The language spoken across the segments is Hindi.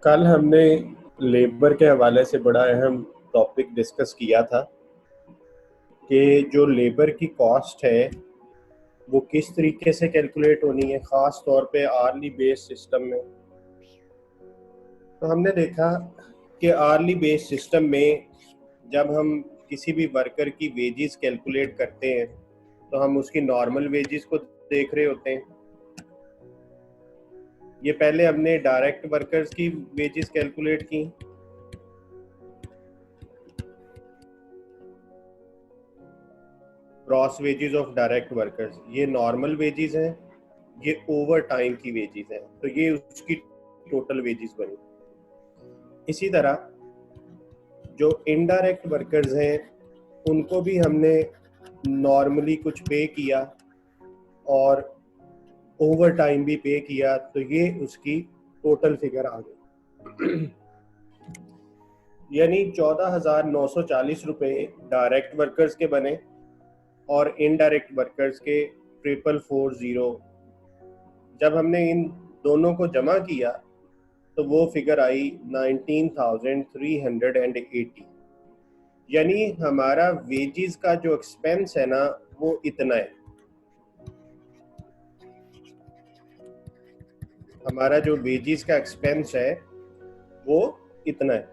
कल हमने लेबर के हवाले से बड़ा अहम टॉपिक डिस्कस किया था कि जो लेबर की कॉस्ट है वो किस तरीके से कैलकुलेट होनी है, ख़ास तौर पे आर्ली बेस सिस्टम में। तो हमने देखा कि आर्ली बेस सिस्टम में जब हम किसी भी वर्कर की वेजेस कैलकुलेट करते हैं तो हम उसकी नॉर्मल वेजेस को देख रहे होते हैं। ये पहले हमने डायरेक्ट वर्कर्स की वेजेस कैलकुलेट की, gross wages of direct workers. ये नॉर्मल वेजेस हैं, ये ओवर टाइम की वेजेस हैं, तो ये उसकी टोटल वेजेस बनी। इसी तरह जो इनडायरेक्ट वर्कर्स हैं उनको भी हमने नॉर्मली कुछ पे किया और ओवर टाइम भी पे किया, तो ये उसकी टोटल फिगर आ गई। यानी 14,940 रुपये डायरेक्ट वर्कर्स के बने और इनडायरेक्ट वर्कर्स के 440। जब हमने इन दोनों को जमा किया तो वो फिगर आई 19,380। यानी हमारा वेजेस का जो एक्सपेंस है ना वो इतना है। हमारा जो वेजेस का एक्सपेंस है वो इतना है।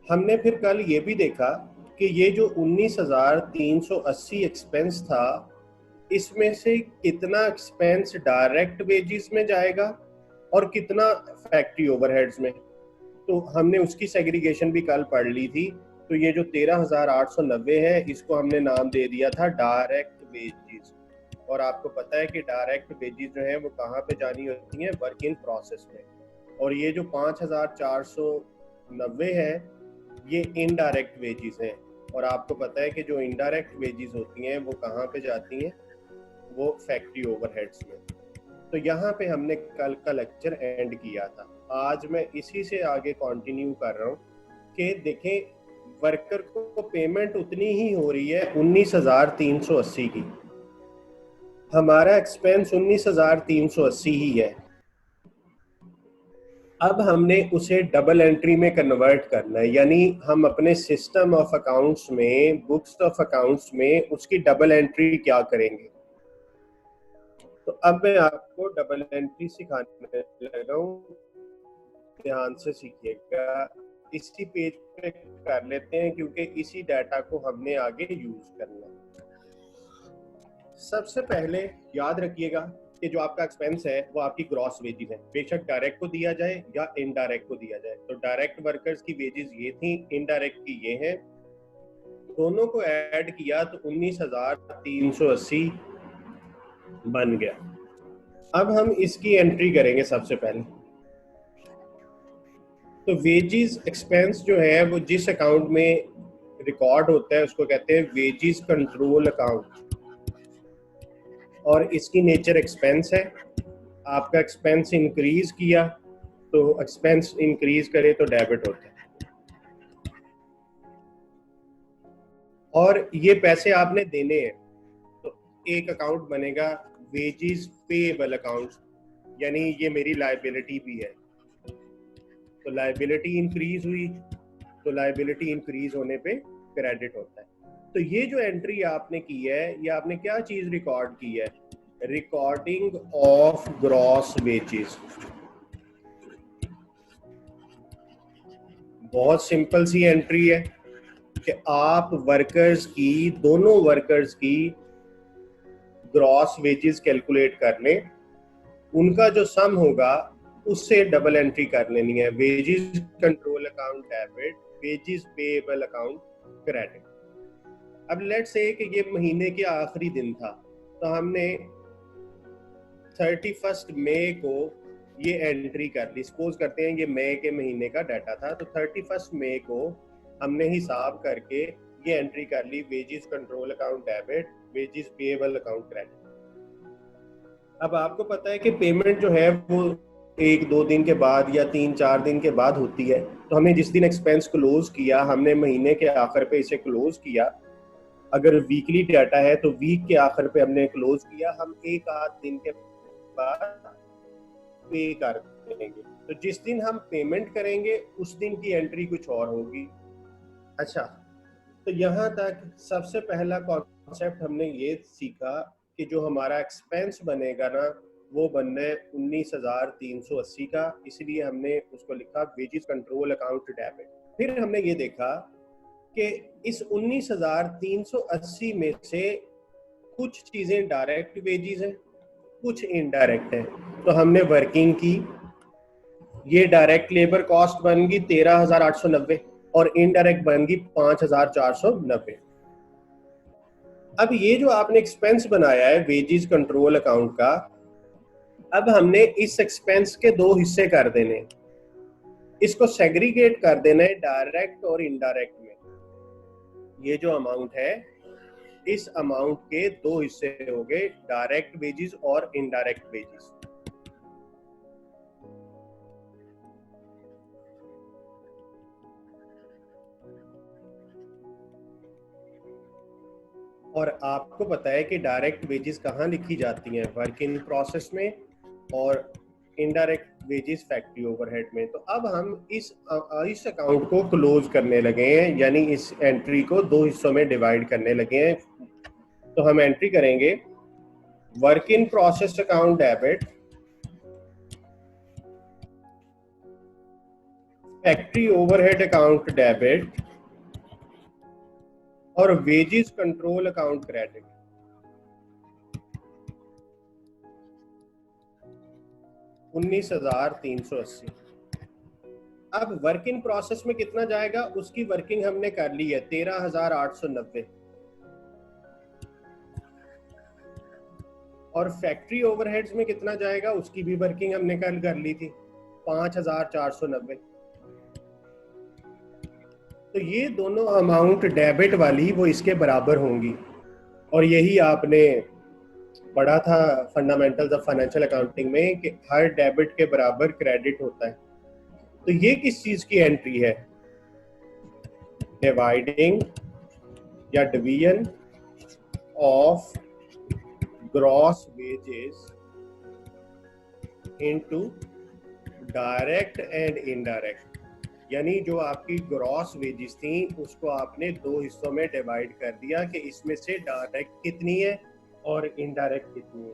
हमने फिर कल ये भी देखा कि ये जो 19,380 एक्सपेंस था, इसमें से कितना एक्सपेंस डायरेक्ट वेजेस में जाएगा और कितना फैक्ट्री ओवरहेड्स में। तो हमने उसकी सेग्रीगेशन भी कल पढ़ ली थी। तो ये जो 13,890 है इसको हमने नाम दे दिया था डायरेक्ट वेजेस। और आपको पता है कि डायरेक्ट वेजेस जो है वो कहाँ पे जानी होती हैं, वर्क इन प्रोसेस में। और ये जो 5,490 है ये इनडायरेक्ट वेजेस हैं। और आपको पता है कि जो इनडायरेक्ट वेजेस होती हैं वो कहाँ पे जाती हैं, वो फैक्ट्री ओवरहेड्स में। तो यहाँ पे हमने कल का लेक्चर एंड किया था। आज मैं इसी से आगे कंटिन्यू कर रहा हूँ कि देखें वर्कर को पेमेंट उतनी ही हो रही है 19,380 की। हमारा एक्सपेंस 19,380 ही है। अब हमने उसे डबल एंट्री में कन्वर्ट करना है, यानी हम अपने सिस्टम ऑफ अकाउंट्स में, बुक्स ऑफ अकाउंट्स में उसकी डबल एंट्री क्या करेंगे। तो अब मैं आपको डबल एंट्री सिखाने लगा हूँ, ध्यान से सीखिएगा। इसी पेज पे कर लेते हैं क्योंकि इसी डाटा को हमने आगे यूज करना है। सबसे पहले याद रखिएगा कि जो आपका एक्सपेंस है वो आपकी ग्रॉस वेजेस है, बेशक डायरेक्ट को दिया जाए या इनडायरेक्ट को दिया जाए। तो डायरेक्ट वर्कर्स की वेजेस ये थी, इनडायरेक्ट की ये है। दोनों को ऐड किया तो 19,380 बन गया। अब हम इसकी एंट्री करेंगे सबसे पहले। तो वेजेस एक्सपेंस जो है वो जिस अकाउंट में रिकॉर्ड होता है उसको कहते हैं वेजेस कंट्रोल अकाउंट, और इसकी नेचर एक्सपेंस है। आपका एक्सपेंस इंक्रीज किया तो एक्सपेंस इंक्रीज करे तो डेबिट होता है, और ये पैसे आपने देने हैं। तो एक अकाउंट बनेगा वेजेस पेएबल अकाउंट, यानी ये मेरी लायबिलिटी भी है। तो लायबिलिटी इंक्रीज हुई तो लायबिलिटी इंक्रीज होने पे क्रेडिट होता है। तो ये जो एंट्री आपने की है, ये आपने क्या चीज रिकॉर्ड की है, रिकॉर्डिंग ऑफ ग्रॉस वेजेस। बहुत सिंपल सी एंट्री है कि आप वर्कर्स की, दोनों वर्कर्स की ग्रॉस वेजेस कैलकुलेट कर लें, उनका जो सम होगा उससे डबल एंट्री कर लेनी है, wages control account debit, wages payable account credit. अब लेट्स से कि ये महीने के आखिरी दिन था, तो हमने 31 मई को ये एंट्री कर ली। सपोज करते हैं ये मई के महीने का डाटा था, तो 31 मई को हमने हिसाब करके ये एंट्री कर ली, wages control account debit, wages payable account credit. अब आपको पता है कि पेमेंट जो है वो 1-2 दिन के बाद या 3-4 दिन के बाद होती है। तो हमने जिस दिन एक्सपेंस क्लोज किया, हमने महीने के आखिर पे इसे क्लोज किया। अगर वीकली डाटा है तो वीक के आखिर पे हमने क्लोज किया। हम 1-8 दिन के बाद पे करते देंगे। तो जिस दिन हम पेमेंट करेंगे उस दिन की एंट्री कुछ और होगी। अच्छा, तो यहाँ तक सबसे पहला कॉन्सेप्ट हमने ये सीखा कि जो हमारा एक्सपेंस बनेगा ना वो बनना है 19,380 का, इसलिए हमने उसको लिखा वेजेस कंट्रोल अकाउंट डेबिट। फिर हमने ये देखा कि इस 19,380 में से कुछ चीजें डायरेक्ट वेजेस हैं, कुछ इनडायरेक्ट है। तो हमने वर्किंग की, ये डायरेक्ट लेबर कॉस्ट बन गई 13,890 और इनडायरेक्ट बन गई 5,490। अब ये जो आपने एक्सपेंस बनाया है वेजेस कंट्रोल अकाउंट का, अब हमने इस एक्सपेंस के दो हिस्से कर देने, इसको सेग्रीगेट कर देना है डायरेक्ट और इनडायरेक्ट में। ये जो अमाउंट है इस अमाउंट के दो हिस्से हो गए, डायरेक्ट वेजेस और इनडायरेक्ट वेजेस। और आपको पता है कि डायरेक्ट वेजेस कहाँ लिखी जाती हैं, वर्क इन प्रोसेस में, और इनडायरेक्ट वेजेस फैक्ट्री ओवरहेड में। तो अब हम इस अकाउंट को क्लोज करने लगे हैं, यानी इस एंट्री को दो हिस्सों में डिवाइड करने लगे हैं। तो हम एंट्री करेंगे work in process account debit, factory overhead account debit और वेजेस कंट्रोल अकाउंट क्रेडिट। $19,380। अब वर्क इन प्रोसेस में कितना जाएगा उसकी वर्किंग हमने कर ली है 13,890, और फैक्ट्री ओवरहेड्स में कितना जाएगा उसकी भी वर्किंग हमने कल कर ली थी 5,490। तो ये दोनों अमाउंट डेबिट वाली वो इसके बराबर होंगी, और यही आपने पढ़ा था फंडामेंटल्स ऑफ फाइनेंशियल अकाउंटिंग में कि हर डेबिट के बराबर क्रेडिट होता है। तो ये किस चीज की एंट्री है, डिवाइडिंग या division of gross wages into direct and indirect, यानी जो आपकी ग्रॉस वेजेस थी उसको आपने दो हिस्सों में डिवाइड कर दिया कि इसमें से डायरेक्ट कितनी है और इनडायरेक्ट कितनी है।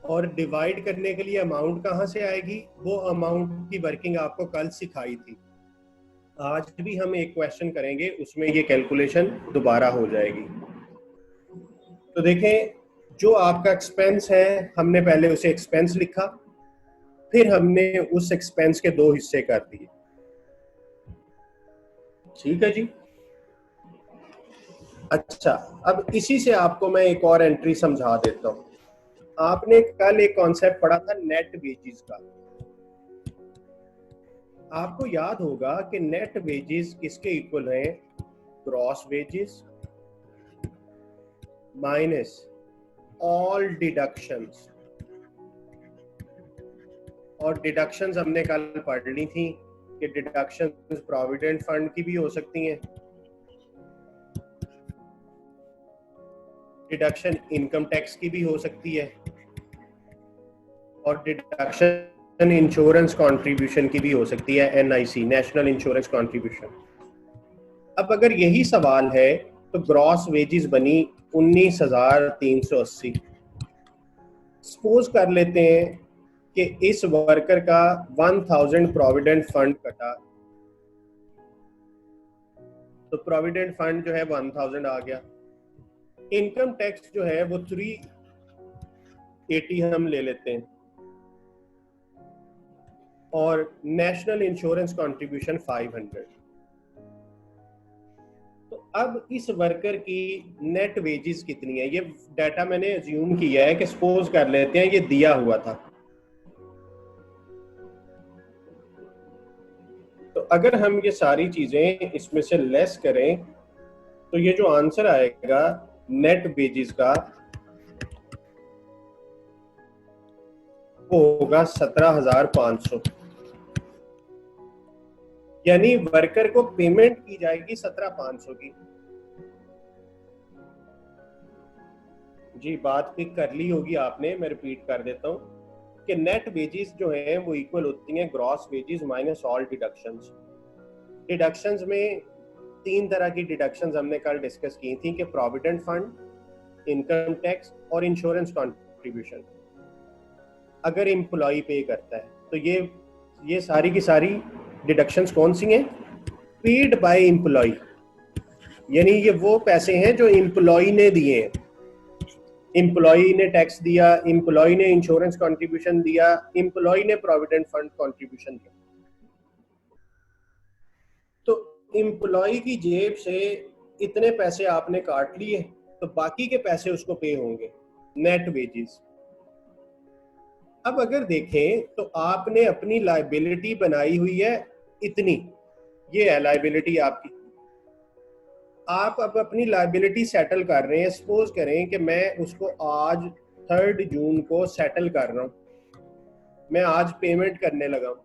और डिवाइड करने के लिए अमाउंट कहाँ से आएगी, वो अमाउंट की वर्किंग आपको कल सिखाई थी। आज भी हम एक क्वेश्चन करेंगे उसमें ये कैलकुलेशन दोबारा हो जाएगी। तो देखें, जो आपका एक्सपेंस है हमने पहले उसे एक्सपेंस लिखा, फिर हमने उस एक्सपेंस के दो हिस्से कर दिए। ठीक है जी। अच्छा, अब इसी से आपको मैं एक और एंट्री समझा देता हूं। आपने कल एक कॉन्सेप्ट पढ़ा था नेट वेजेस का। आपको याद होगा कि नेट वेजेस किसके इक्वल हैं, gross wages minus all deductions. और डिडक्शंस हमने कल पढ़ ली थी कि डिडक्शंस प्रोविडेंट फंड की भी हो सकती हैं, डिडक्शन इनकम टैक्स की भी हो सकती है, और डिडक्शन इंश्योरेंस कंट्रीब्यूशन की भी हो सकती है, एनआईसी, नेशनल इंश्योरेंस कंट्रीब्यूशन। अब अगर यही सवाल है तो ग्रॉस वेजेस बनी 19,380। सपोज कर लेते हैं कि इस वर्कर का 1000 प्रोविडेंट फंड कटा, तो प्रोविडेंट फंड जो है 1000 आ गया। इनकम टैक्स जो है वो 380 हम ले लेते हैं, और नेशनल इंश्योरेंस कंट्रीब्यूशन 500। तो अब इस वर्कर की नेट वेजेस कितनी है, ये डाटा मैंने अज्यूम किया है कि सपोज कर लेते हैं ये दिया हुआ था। तो अगर हम ये सारी चीजें इसमें से लेस करें तो ये जो आंसर आएगा नेट वेजेस का वो होगा 17,500, यानी वर्कर को पेमेंट की जाएगी 17,500 की। जी बात पिक कर ली होगी आपने, मैं रिपीट कर देता हूं। कि नेट वेजेस जो हैं वो इक्वल होती हैं gross wages minus all deductions. Deductions में 3 तरह की डिडक्शंस हमने कल डिस्कस की थी कि प्रोविडेंट फंड, इनकम टैक्स और इंश्योरेंस कॉन्ट्रीब्यूशन अगर एम्प्लॉय पे करता है। तो ये सारी की सारी डिडक्शंस कौन सी हैं? पेड बाय एम्प्लॉय, यानी ये वो पैसे हैं जो एम्प्लॉय ने दिए हैं। एम्प्लॉय ने टैक्स दिया, एम्प्लॉय ने इंश्योरेंस कंट्रीब्यूशन दिया, एम्प्लॉय ने प्रोविडेंट फंड कंट्रीब्यूशन दिया। तो एम्प्लॉय की जेब से इतने पैसे आपने काट लिए, तो बाकी के पैसे उसको पे होंगे, नेट वेजेस। अब अगर देखें तो आपने अपनी लायबिलिटी बनाई हुई है इतनी, ये है लायबिलिटी आपकी। आप अब अपनी लायबिलिटी सेटल कर रहे हैं। सपोज करें कि मैं उसको आज 3 जून को सेटल कर रहा हूं, मैं आज पेमेंट करने लगा हूं,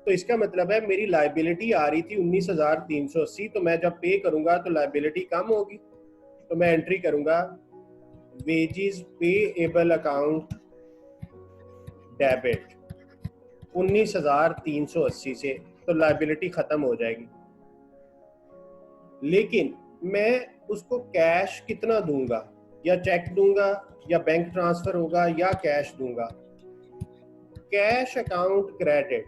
तो इसका मतलब है मेरी लायबिलिटी आ रही थी 19,380, तो मैं जब पे करूंगा तो लायबिलिटी कम होगी। तो मैं एंट्री करूंगा वेजेस पेएबल अकाउंट डेबिट 19,380 से, तो लायबिलिटी खत्म हो जाएगी। लेकिन मैं उसको कैश कितना दूंगा, या चेक दूंगा या बैंक ट्रांसफर होगा या कैश दूंगा? Cash account credit.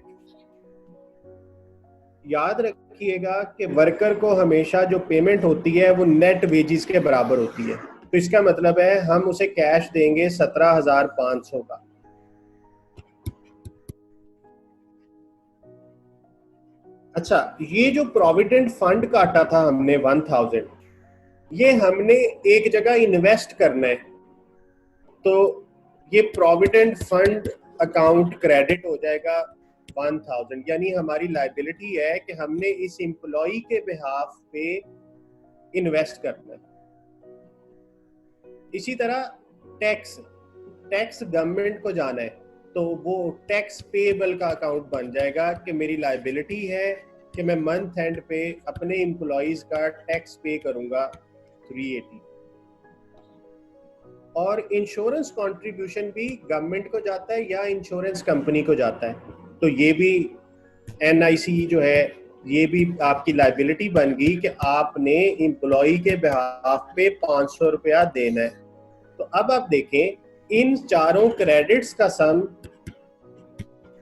याद रखिएगा कि वर्कर को हमेशा जो पेमेंट होती है वो नेट वेजेस के बराबर होती है। तो इसका मतलब है हम उसे कैश देंगे 17,500 का। अच्छा, ये जो प्रोविडेंट फंड काटा था हमने 1000, ये हमने एक जगह इन्वेस्ट करना है, तो ये प्रोविडेंट फंड अकाउंट क्रेडिट हो जाएगा 1000, यानी हमारी लायबिलिटी है कि हमने इस एम्प्लॉय के बिहाफ पे इन्वेस्ट करना है। इसी तरह टैक्स गवर्नमेंट को जाना है, तो वो टैक्स पेएबल का अकाउंट बन जाएगा कि मेरी लायबिलिटी है कि मैं मंथ एंड पे अपने एम्प्लॉइज का टैक्स पे करूंगा 380। और इंश्योरेंस कंट्रीब्यूशन भी गवर्नमेंट को जाता है या इंश्योरेंस कंपनी को जाता है, तो ये भी एनआईसी जो है ये भी आपकी लायबिलिटी बन गई कि आपने एम्प्लॉय के बिहाफ पे 500 रुपया देना है। तो अब आप देखें इन चारों क्रेडिट्स का सम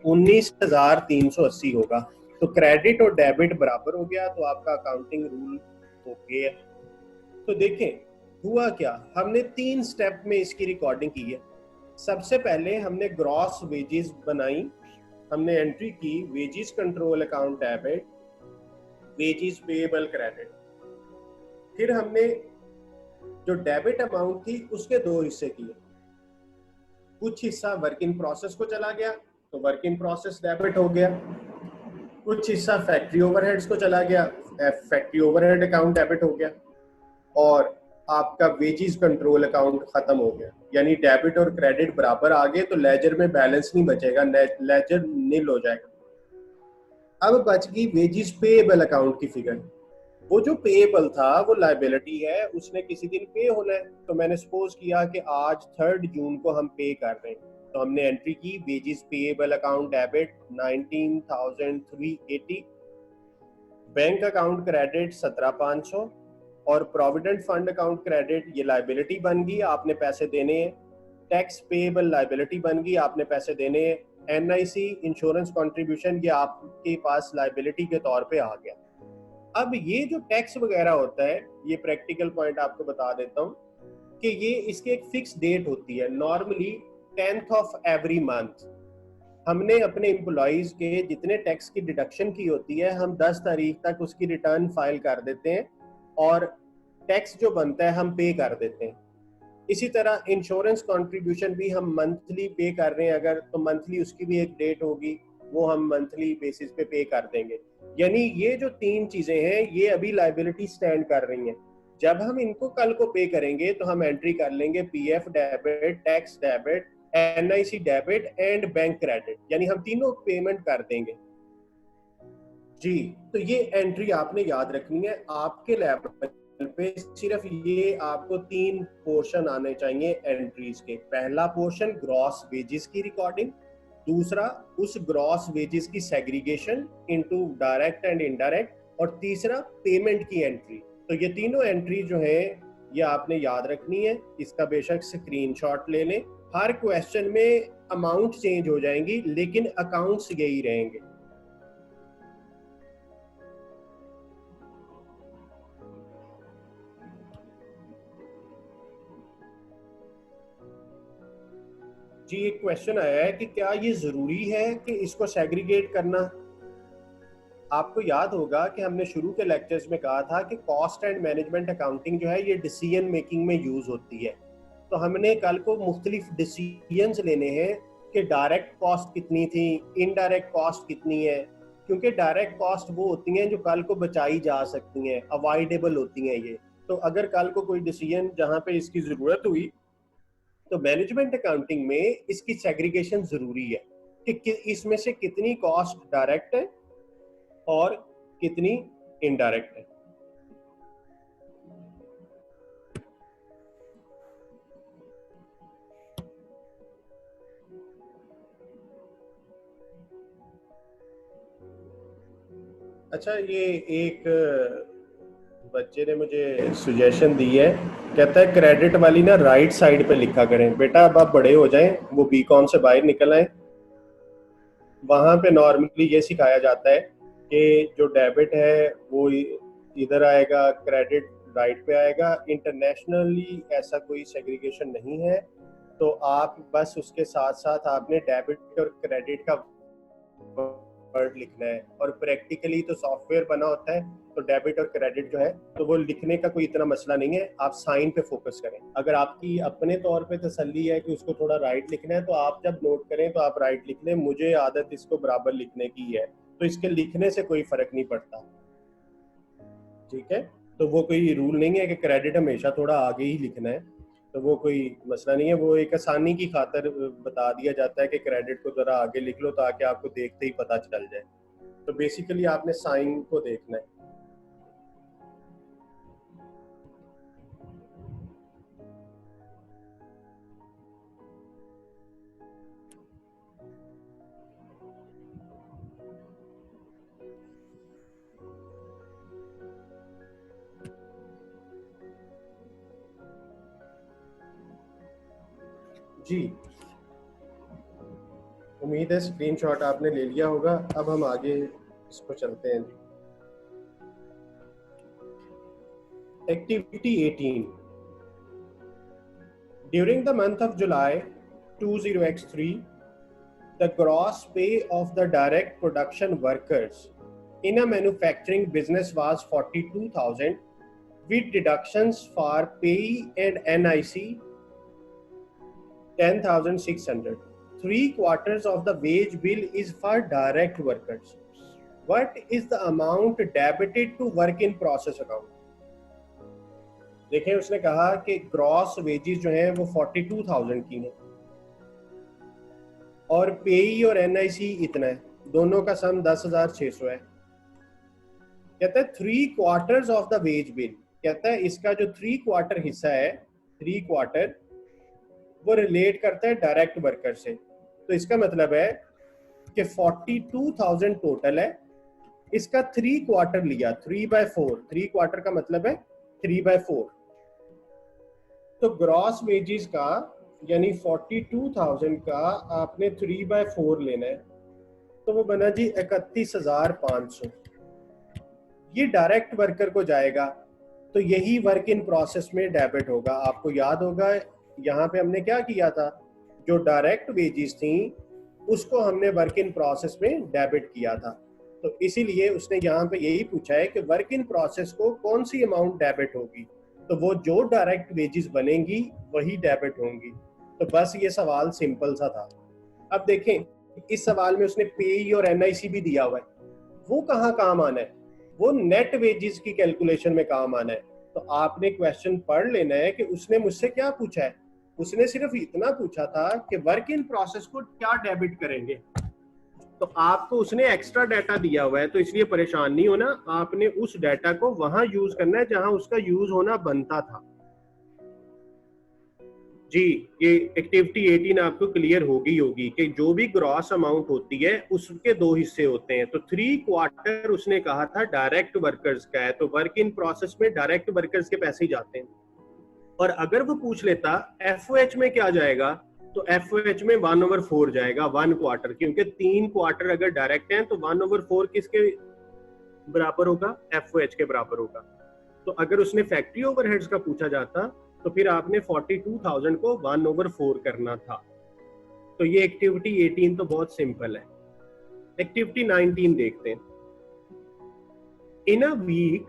19,380 होगा। तो क्रेडिट और डेबिट बराबर हो गया, तो आपका अकाउंटिंग रूल हो गया। तो देखें हुआ क्या, हमने 3 स्टेप में इसकी रिकॉर्डिंग की है। सबसे पहले हमने ग्रॉस वेजेस बनाई, हमने एंट्री की wages control account debit, wages payable credit. फिर हमने जो डेबिट अमाउंट थी उसके 2 हिस्से किए, कुछ हिस्सा वर्क इन प्रोसेस को चला गया तो वर्क इन प्रोसेस डेबिट हो गया, कुछ हिस्सा फैक्ट्री ओवरहेड्स को चला गया, फैक्ट्री ओवरहेड अकाउंट डेबिट हो गया, और आपका वेजेस कंट्रोल अकाउंट खत्म हो गया। यानी डेबिट और क्रेडिट बराबर आ गए, तो लेजर में बैलेंस नहीं बचेगा, लेजर नील हो जाएगा। अब बच गई वेजेस पेएबल अकाउंट की फिगर। वो जो पेएबल था वो लायबिलिटी है, उसने किसी दिन पे होना है। तो मैंने सपोज किया कि आज 3 जून को हम पे कर रहे हैं, तो हमने एंट्री की wages payable account debit 19,380, bank account credit 17,500, और प्रोविडेंट फंड अकाउंट क्रेडिट ये लायबिलिटी बन गई, आपने पैसे देने हैं। टैक्स पेएबल लायबिलिटी बन गई, आपने पैसे देने हैं। एनआईसी इंश्योरेंस कंट्रीब्यूशन ये आपके पास लायबिलिटी के तौर पे आ गया। अब ये जो टैक्स वगैरह होता है, ये प्रैक्टिकल पॉइंट आपको बता देता हूँ कि ये इसकी एक फिक्स डेट होती है, normally 10th of every month. हमने अपने एम्प्लॉइज के जितने टैक्स की डिडक्शन की होती है, हम 10 तारीख तक उसकी रिटर्न फाइल कर देते हैं और टैक्स जो बनता है हम पे कर देते हैं। इसी तरह इंश्योरेंस कंट्रीब्यूशन भी हम मंथली पे कर रहे हैं अगर, तो मंथली उसकी भी एक डेट होगी, वो हम मंथली बेसिस पे कर देंगे। यानी ये जो 3 चीजें हैं ये अभी लायबिलिटी स्टैंड कर रही हैं। जब हम इनको कल को पे करेंगे तो हम एंट्री कर लेंगे PF debit, tax debit, NIC debit and bank credit, यानी हम तीनों पेमेंट कर देंगे जी। तो ये एंट्री आपने याद रखनी है आपके लेवल पे सिर्फ ये आपको 3 पोर्शन आने चाहिए एंट्रीज के। पहला पोर्शन ग्रॉस वेजेस की रिकॉर्डिंग, दूसरा उस ग्रॉस वेजेस की segregation into direct and indirect, और तीसरा पेमेंट की एंट्री। तो ये तीनों एंट्री जो है ये आपने याद रखनी है। इसका बेशक स्क्रीनशॉट ले लें। हर क्वेश्चन में अमाउंट चेंज हो जाएंगी लेकिन अकाउंट्स यही रहेंगे। जी एक क्वेश्चन आया है कि क्या ये जरूरी है कि इसको सेग्रीगेट करना। आपको याद होगा कि हमने शुरू के लेक्चर्स में कहा था कि कॉस्ट एंड मैनेजमेंट अकाउंटिंग जो है ये डिसीजन मेकिंग में यूज होती है। तो हमने कल को मुख्तलिफ डिसीजंस लेने हैं कि डायरेक्ट कॉस्ट कितनी थी, इनडायरेक्ट कॉस्ट कितनी है, क्योंकि डायरेक्ट कॉस्ट वो होती हैं जो कल को बचाई जा सकती हैं, अवॉइडेबल होती हैं ये। तो अगर कल को कोई डिसीजन जहाँ पे इसकी ज़रूरत हुई तो मैनेजमेंट अकाउंटिंग में इसकी सेग्रीगेशन ज़रूरी है कि इसमें से कितनी कॉस्ट डायरेक्ट है और कितनी इनडायरेक्ट है। अच्छा ये एक बच्चे ने मुझे सुजेशन दी है, कहता है क्रेडिट वाली ना राइट साइड पे लिखा करें। बेटा अब आप बड़े हो जाएं, वो बीकॉम से बाहर निकल आए, वहां पे नॉर्मली ये सिखाया जाता है कि जो डेबिट है वो इधर आएगा, क्रेडिट राइट पे आएगा। इंटरनेशनली ऐसा कोई सेग्रीगेशन नहीं है, तो आप बस उसके साथ साथ आपने डेबिट और क्रेडिट का वर्ड लिखना है। और प्रैक्टिकली तो सॉफ्टवेयर बना होता है तो डेबिट और क्रेडिट जो है तो वो लिखने का कोई इतना मसला नहीं है, आप साइन पे फोकस करें। अगर आपकी अपने तौर पे तसल्ली है कि उसको थोड़ा राइट लिखना है तो आप जब नोट करें तो आप राइट लिख लें। मुझे आदत इसको बराबर लिखने की है तो इसके लिखने से कोई फर्क नहीं पड़ता, ठीक है। तो वो कोई रूल नहीं है कि क्रेडिट हमेशा थोड़ा आगे ही लिखना है, तो वो कोई मसला नहीं है। वो एक आसानी की खातर बता दिया जाता है कि क्रेडिट को जरा आगे लिख लो ताकि आपको देखते ही पता चल जाए। तो बेसिकली आपने साइन को देखना है। जी उम्मीद है स्क्रीनशॉट आपने ले लिया होगा। अब हम आगे इसको चलते हैं जी। Activity 18, during the month of July 20x3 the gross pay of the direct production workers in a manufacturing business was 42,000 with deductions for pay and NIC 10,600. 3/4 of the wage bill is for direct workers. What is the amount debited to work in process account? देखें उसने कहा कि ग्रॉस वेजेस जो हैं वो 42,000 की हैं और पेई और एनआईसी इतना है, दोनों का सम 10,600 है। कहता है 3/4 ऑफ द वेज बिल, कहता है इसका जो 3/4 हिस्सा है, 3/4 वो रिलेट करता है डायरेक्ट वर्कर से। तो इसका मतलब है कि 42,000 टोटल है, इसका 3/4 लिया, 3/4, 3/4 का मतलब है 3/4। तो ग्रॉस वेजेस का यानी 42,000 का आपने 3/4 लेना है, तो वो बना जी 31,500। ये डायरेक्ट वर्कर को जाएगा, तो यही वर्क इन प्रोसेस में डेबिट होगा। आपको याद होगा यहाँ पे हमने क्या किया था, जो डायरेक्ट वेजेस थी उसको हमने वर्क इन प्रोसेस में डेबिट किया था। तो इसीलिए उसने यहाँ पे यही पूछा है कि वर्क इन प्रोसेस को कौन सी अमाउंट डेबिट होगी, तो वो जो डायरेक्ट वेजेस बनेंगी वही डेबिट होंगी। तो बस ये सवाल सिंपल सा था। अब देखें इस सवाल में उसने पेई और एनआईसी भी दिया हुआ है, वो कहाँ काम आना है, वो नेट वेजेस की कैलकुलेशन में काम आना है। तो आपने क्वेश्चन पढ़ लेना है कि उसने मुझसे क्या पूछा है। उसने सिर्फ इतना पूछा था कि वर्क इन प्रोसेस को क्या डेबिट करेंगे, तो आपको उसने एक्स्ट्रा डाटा दिया हुआ है, तो इसलिए परेशान नहीं होना, आपने उस डाटा को वहां यूज करना है जहां उसका यूज होना बनता था। जी, ये एक्टिविटी 18 आपको क्लियर होगी कि जो भी ग्रॉस अमाउंट होती है उसके दो हिस्से होते हैं। तो 3/4 उसने कहा था डायरेक्ट वर्कर्स का है, तो वर्क इन प्रोसेस में डायरेक्ट वर्कर्स के पैसे ही जाते हैं। और अगर वो पूछ लेता एफओएच में क्या जाएगा, तो एफओएच में 1/4 जाएगा, 1/4, क्योंकि 3/4 अगर डायरेक्ट हैं तो 1/4 किसके बराबर होगा, एफओएच के बराबर होगा। तो अगर उसने फैक्ट्री ओवरहेड्स का पूछा जाता तो फिर आपने 42,000 को 1/4 करना था। तो ये एक्टिविटी 18 तो बहुत सिंपल है। एक्टिविटी 19 देखते हैं। In a week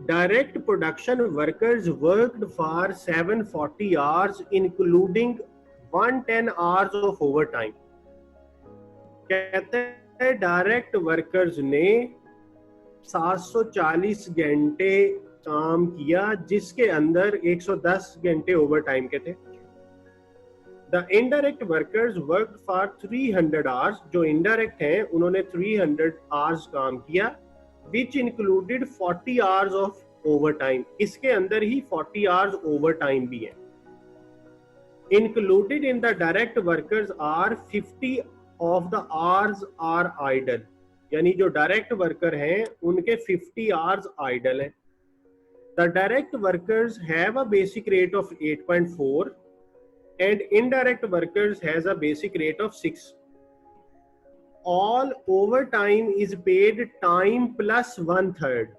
direct production workers worked for 740 hours including 110 hours of overtime। कहते हैं डायरेक्ट वर्कर्स ने 740 घंटे काम किया जिसके अंदर 110 घंटे ओवर टाइम के थे। The indirect workers work for 300 hours, जो इनडायरेक्ट हैं उन्होंने 300 आवर्स काम किया, which included 40 hours of overtime, इसके अंदर ही 40 आवर्स ओवर टाइम भी है। Included in the direct workers are 50 of the hours are idle, यानी जो डायरेक्ट वर्कर हैं उनके 50 आवर्स आइडल हैं। The direct workers have a basic rate of 8.4 and indirect workers has a basic rate of 6. All overtime is paid time plus 1/3,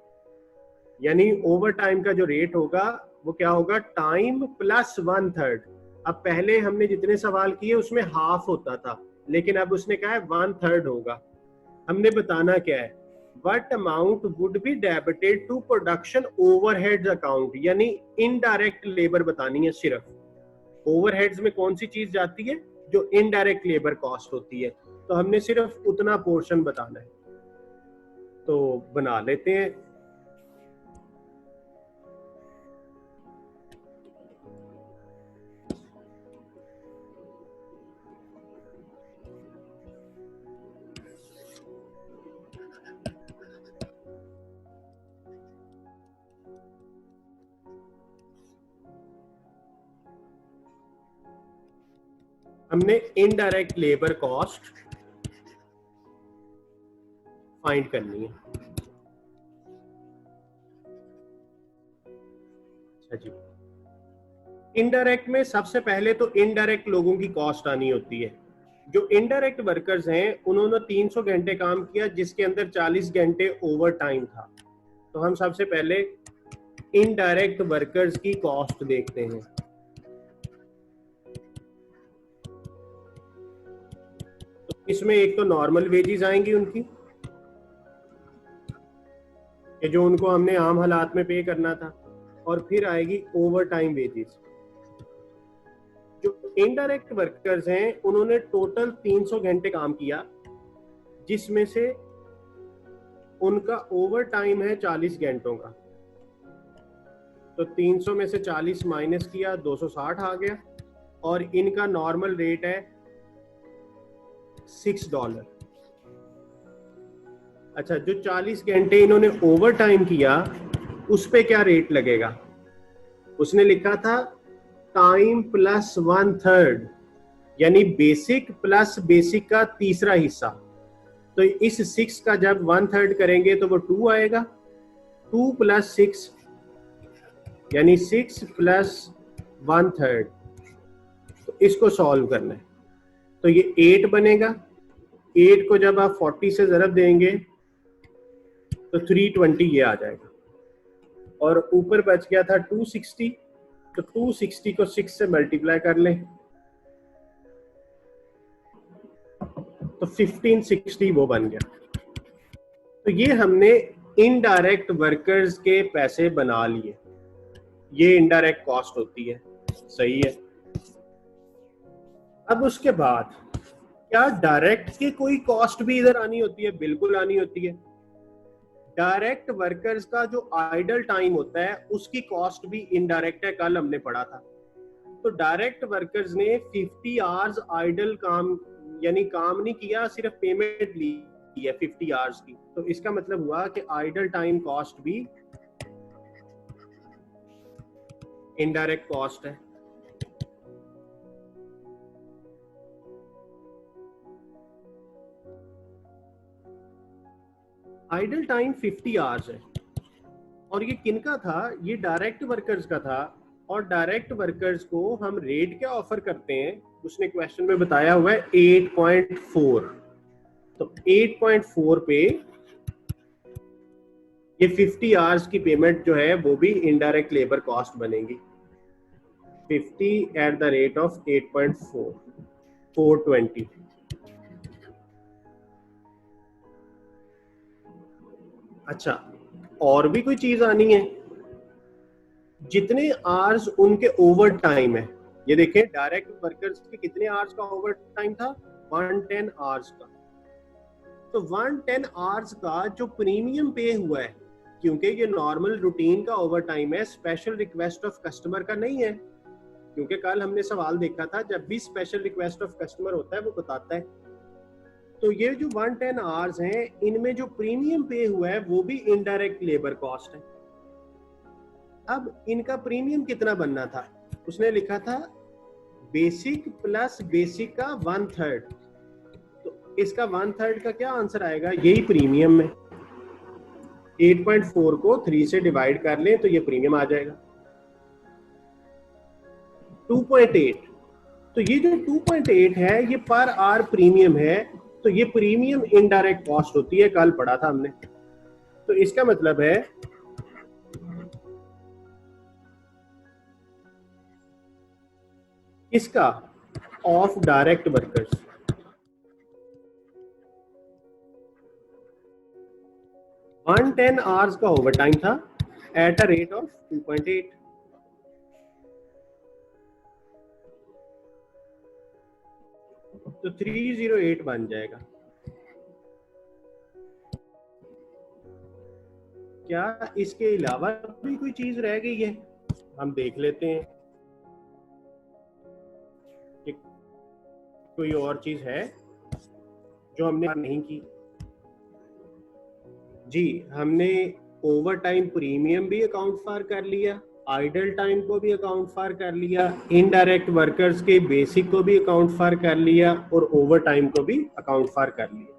यानी overtime का जो रेट होगा वो क्या होगा, टाइम प्लस 1/3। अब पहले हमने जितने सवाल किए उसमें हाफ होता था, लेकिन अब उसने कहा है 1/3 होगा। हमने बताना क्या है, what amount would be debited to production overheads account, यानी इनडायरेक्ट लेबर बतानी है सिर्फ। ओवरहेड्स में कौन सी चीज जाती है, जो इनडायरेक्ट लेबर कॉस्ट होती है, तो हमने सिर्फ उतना पोर्शन बताना है। तो बना लेते हैं। हमने इनडायरेक्ट लेबर कॉस्ट फाइंड करनी है। अच्छा जी, इनडायरेक्ट में सबसे पहले तो इनडायरेक्ट लोगों की कॉस्ट आनी होती है। जो इनडायरेक्ट वर्कर्स हैं उन्होंने 300 घंटे काम किया जिसके अंदर 40 घंटे ओवर टाइम था। तो हम सबसे पहले इनडायरेक्ट वर्कर्स की कॉस्ट देखते हैं। इसमें एक तो नॉर्मल वेजेस आएंगी उनकी, कि जो उनको हमने आम हालात में पे करना था, और फिर आएगी ओवर टाइम वेजेस। जो इनडायरेक्ट वर्कर्स हैं उन्होंने टोटल 300 घंटे काम किया जिसमें से उनका ओवर टाइम है 40 घंटों का। तो 300 में से 40 माइनस किया, 260 आ गया, और इनका नॉर्मल रेट है $6। अच्छा, जो 40 घंटे इन्होंने ओवर टाइम किया उस पे क्या रेट लगेगा, उसने लिखा था टाइम प्लस 1/3, यानी बेसिक प्लस बेसिक का तीसरा हिस्सा। तो इस 6 का जब 1/3 करेंगे तो वो 2 आएगा, 2 + 6 यानी 6 + 1/3। तो इसको सॉल्व करना है, तो ये 8 बनेगा। 8 को जब आप 40 से ज़रब देंगे तो 320 ये आ जाएगा, और ऊपर बच गया था 260, तो 260 को 6 से मल्टीप्लाई कर लें तो 1560 वो बन गया। तो ये हमने इनडायरेक्ट वर्कर्स के पैसे बना लिए, ये इनडायरेक्ट कॉस्ट होती है, सही है। अब उसके बाद क्या डायरेक्ट की कोई कॉस्ट भी इधर आनी होती है? बिल्कुल आनी होती है। डायरेक्ट वर्कर्स का जो आइडल टाइम होता है उसकी कॉस्ट भी इनडायरेक्ट है, कल हमने पढ़ा था। तो डायरेक्ट वर्कर्स ने 50 आवर्स आइडल काम यानी काम नहीं किया, सिर्फ पेमेंट ली है 50 आवर्स की, तो इसका मतलब हुआ कि आइडल टाइम कॉस्ट भी इनडायरेक्ट कॉस्ट है। आइडल टाइम 50 आवर्स है और ये किनका था? ये डायरेक्ट वर्कर्स का था। और डायरेक्ट वर्कर्स को हम रेट क्या ऑफर करते हैं? उसने क्वेश्चन में बताया हुआ है 8.4। तो 8.4 पे ये 50 आवर्स की पेमेंट जो है वो भी इनडायरेक्ट लेबर कॉस्ट बनेगी। 50 एट द रेट ऑफ 8.4, 420। अच्छा, और भी कोई चीज आनी है? जितने आवर्स उनके ओवर टाइम है, ये देखें डायरेक्ट वर्कर्स के कितने आवर्स का ओवर टाइम था? 110 आवर्स का। तो 110 आवर्स का जो प्रीमियम पे हुआ है, क्योंकि ये नॉर्मल रूटीन का ओवर टाइम है, स्पेशल रिक्वेस्ट ऑफ कस्टमर का नहीं है। क्योंकि कल हमने सवाल देखा था, जब भी स्पेशल रिक्वेस्ट ऑफ कस्टमर होता है वो बताता है। तो ये जो 110 आवर्स हैं, इनमें जो प्रीमियम पे हुआ है वो भी इनडायरेक्ट लेबर कॉस्ट है। अब इनका प्रीमियम कितना बनना था? उसने लिखा था बेसिक प्लस बेसिक का 1/3। तो इसका 1/3 का क्या आंसर आएगा? यही प्रीमियम है। 8.4 को 3 से डिवाइड कर लें तो ये प्रीमियम आ जाएगा 2.8। तो ये जो 2.8 है ये पर आवर प्रीमियम है। तो ये प्रीमियम इनडायरेक्ट कॉस्ट होती है, कल पढ़ा था हमने। तो इसका मतलब है इसका of direct workers, one 10 hours का ओवर टाइम था एट अ रेट ऑफ 2.8। तो 308 बन जाएगा। क्या इसके अलावा भी कोई चीज रह गई है? हम देख लेते हैं कि कोई और चीज है जो हमने नहीं की। जी, हमने ओवर टाइम प्रीमियम भी अकाउंट फॉर कर लिया, आइडल टाइम को भी अकाउंट फॉर कर लिया, इनडायरेक्ट वर्कर्स के बेसिक को भी अकाउंट फॉर कर लिया और ओवर टाइम को भी अकाउंट फॉर कर लिया।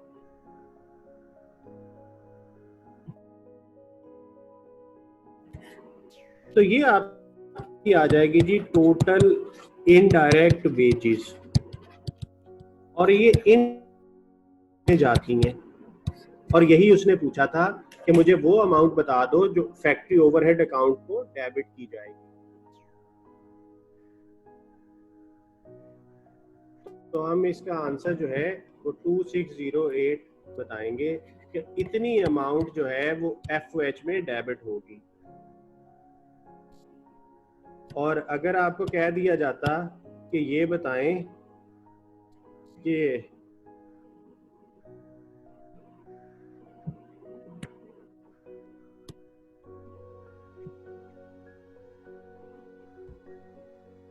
तो ये आपकी आ जाएगी जी टोटल इनडायरेक्ट वेजेस, और ये इन जाती हैं। और यही उसने पूछा था कि मुझे वो अमाउंट बता दो जो फैक्ट्री ओवरहेड अकाउंट को डेबिट की जाएगी। तो हम इसका आंसर जो है वो 2608 बताएंगे कि इतनी अमाउंट जो है वो एफओएच में डेबिट होगी। और अगर आपको कह दिया जाता कि ये बताएं कि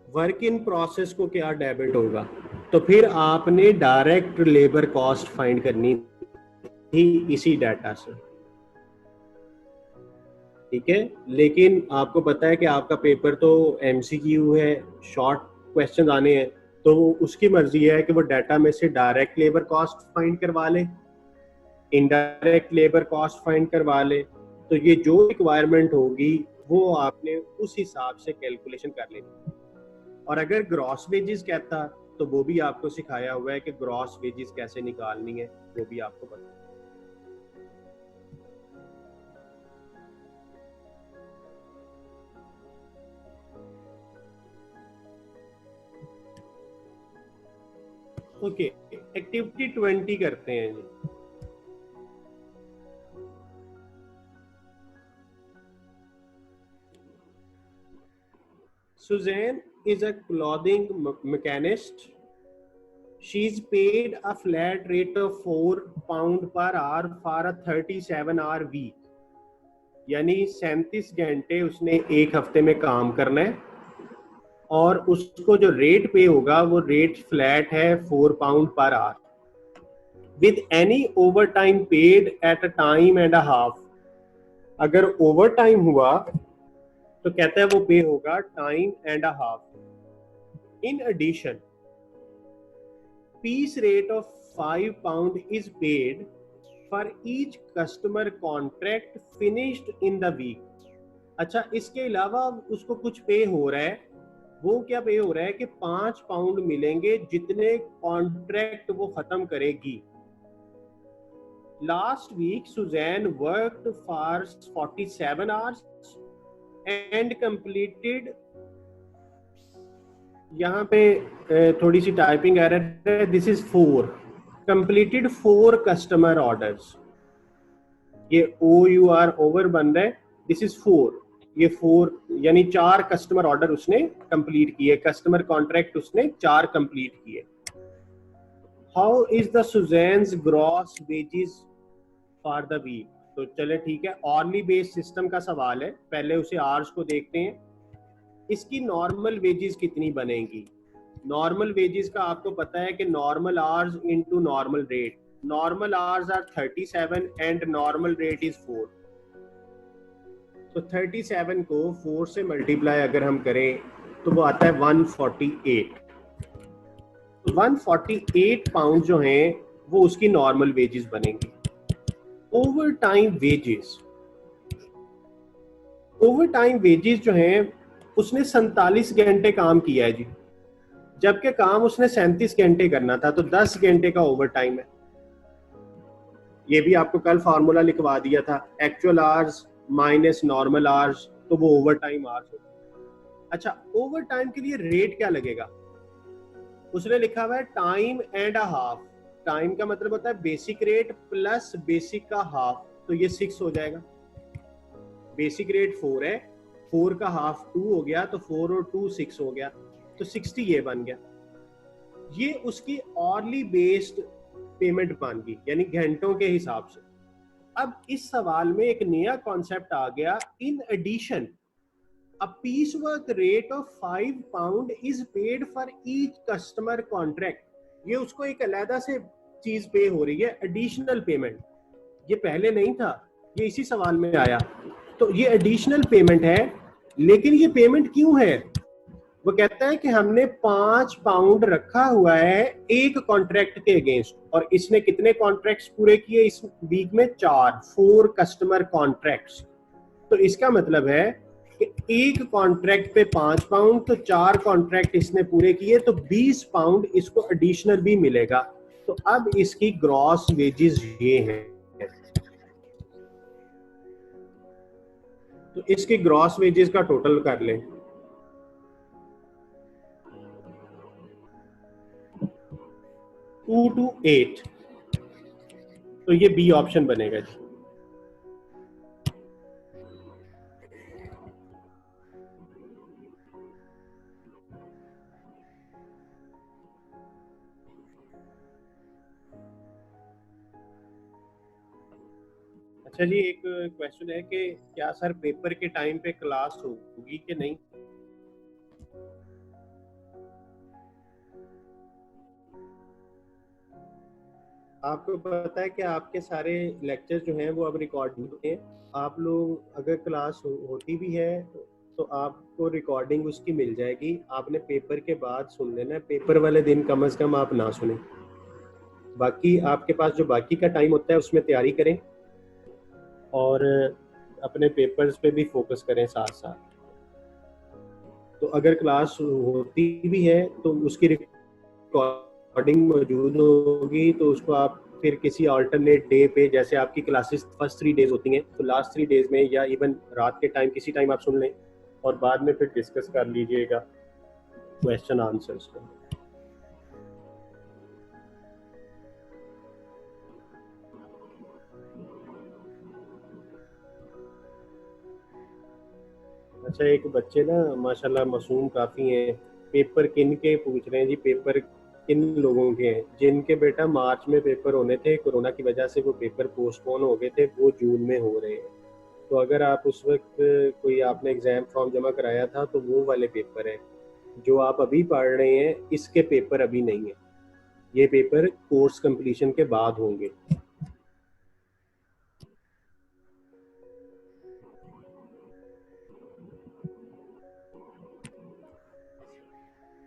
वर्क इन प्रोसेस को क्या डेबिट होगा, तो फिर आपने डायरेक्ट लेबर कॉस्ट फाइंड करनी थी इसी डाटा से। ठीक है, लेकिन आपको पता है कि आपका पेपर तो एमसीक्यू है, शॉर्ट क्वेश्चन आने हैं, तो उसकी मर्जी है कि वो डाटा में से डायरेक्ट लेबर कॉस्ट फाइंड करवा ले, इनडायरेक्ट लेबर कॉस्ट फाइंड करवा ले। तो ये जो रिक्वायरमेंट होगी वो आपने उस हिसाब से कैलकुलेशन कर लेनी। और अगर ग्रॉस वेजेस कहता तो वो भी आपको सिखाया हुआ है कि ग्रॉस वेजेस कैसे निकालनी है, वो भी आपको पता है। ओके, एक्टिविटी 20 करते हैं जी। Suzanne is a clothing machinist. She is paid a flat rate of £4 per hour for a 37-hour week. यानी 37 घंटे उसने एक हफ्ते में काम करना है और उसको जो रेट पे होगा वो रेट फ्लैट है 4 pound per hour with any overtime paid at a time and a half. अगर ओवर टाइम हुआ तो कहता है वो पे होगा time and a half. In addition piece rate of 5 pound is paid for each customer contract finished in the week। अच्छा, इसके अलावा उसको कुछ पे हो रहा है। वो क्या पे हो रहा है कि 5 पाउंड मिलेंगे जितने कॉन्ट्रैक्ट वो खत्म करेगी। Last week Susan worked for 47 hours and completed, यहाँ पे थोड़ी सी टाइपिंग एरर है, this is 4, completed 4 customer orders. ये OUR ओवर बन रहा है, दिस इज 4, ये 4 यानी 4 कस्टमर ऑर्डर उसने कंप्लीट किए, कस्टमर कॉन्ट्रैक्ट उसने 4 कंप्लीट किए। How is the Suzanne's gross wages for the week. तो चले ठीक है, ऑर्ली बेस्ड सिस्टम का सवाल है, पहले उसे आवर्स को देखते हैं। इसकी नॉर्मल वेजेस कितनी बनेगी। नॉर्मल वेजेस का आपको पता है कि normal hours into normal rate. Normal hours are 37 and normal rate is 4। तो 37 को 4 से मल्टीप्लाई अगर हम करें तो वो आता है 148। तो 148 पाउंड जो हैं वो उसकी नॉर्मल वेजेस बनेंगी। Over time wages, over time wages जो हैं उसने 47 घंटे काम किया है जी, जबकि काम उसने 37 घंटे करना था, तो 10 घंटे का ओवर टाइम है। ये भी आपको कल फार्मूला लिखवा दिया था, actual hours minus normal hours, तो वो ओवर टाइम आवर्स होगा। अच्छा, ओवर टाइम के लिए रेट क्या लगेगा, उसने लिखा हुआ है time and a half. Time का मतलब होता है बेसिक रेट प्लस बेसिक का हाफ, तो ये 6 हो जाएगा। बेसिक रेट 4 है, 4 का हाफ 2 हो गया, तो 4 और 2 6 हो गया, तो 60 ये बन गया। ये उसकी ऑर्ली बेस्ड पेमेंट बन गई, यानी घंटों के हिसाब से। अब इस सवाल में एक नया कॉन्सेप्ट आ गया, in addition a piece work rate of 5 pound is paid for each customer contract. ये उसको एक अलग से चीज पे हो रही है, एडिशनल पेमेंट। ये पहले नहीं था, ये इसी सवाल में आया। तो ये एडिशनल पेमेंट है, लेकिन ये पेमेंट क्यों है। वो कहता है कि हमने 5 पाउंड रखा हुआ है एक कॉन्ट्रैक्ट के अगेंस्ट, और इसने कितने कॉन्ट्रैक्ट्स पूरे किए इस वीक में, 4 कस्टमर कॉन्ट्रैक्ट्स। तो इसका मतलब है कि एक कॉन्ट्रैक्ट पे 5 पाउंड, तो 4 कॉन्ट्रैक्ट इसने पूरे किए, तो 20 पाउंड इसको एडिशनल भी मिलेगा। तो अब इसकी ग्रॉस वेजेस ये हैं। तो इसकी ग्रॉस वेजेस का टोटल कर लें, 2 to 8, तो ये बी ऑप्शन बनेगा जी। अच्छा जी, एक क्वेश्चन है कि क्या सर पेपर के टाइम पे क्लास होगी कि नहीं। आपको पता है कि आपके सारे लेक्चर जो हैं वो अब रिकॉर्डिंग होते हैं। आप लोग अगर क्लास होती भी है तो आपको रिकॉर्डिंग उसकी मिल जाएगी, आपने पेपर के बाद सुन लेना है। पेपर वाले दिन कम से कम आप ना सुने, बाकी आपके पास जो बाकी का टाइम होता है उसमें तैयारी करें और अपने पेपर्स पे भी फोकस करें साथ साथ। तो अगर क्लास होती भी है तो उसकी रिकॉर्डिंग मौजूद होगी, तो उसको आप फिर किसी अल्टरनेट डे पे, जैसे आपकी क्लासेस फर्स्ट 3 डेज होती हैं, तो लास्ट 3 डेज में या इवन रात के टाइम किसी टाइम आप सुन लें और बाद में फिर डिस्कस कर लीजिएगा क्वेश्चन आंसर्स को। अच्छा, एक बच्चे ना माशाल्लाह मासूम काफ़ी हैं, पेपर किन के पूछ रहे हैं जी, पेपर किन लोगों के हैं जिनके बेटा मार्च में पेपर होने थे, कोरोना की वजह से वो पेपर पोस्टपोन हो गए थे, वो जून में हो रहे हैं। तो अगर आप उस वक्त कोई आपने एग्ज़ाम फॉर्म जमा कराया था तो वो वाले पेपर हैं, जो आप अभी पढ़ रहे हैं इसके पेपर अभी नहीं है, ये पेपर कोर्स कंप्लीशन के बाद होंगे।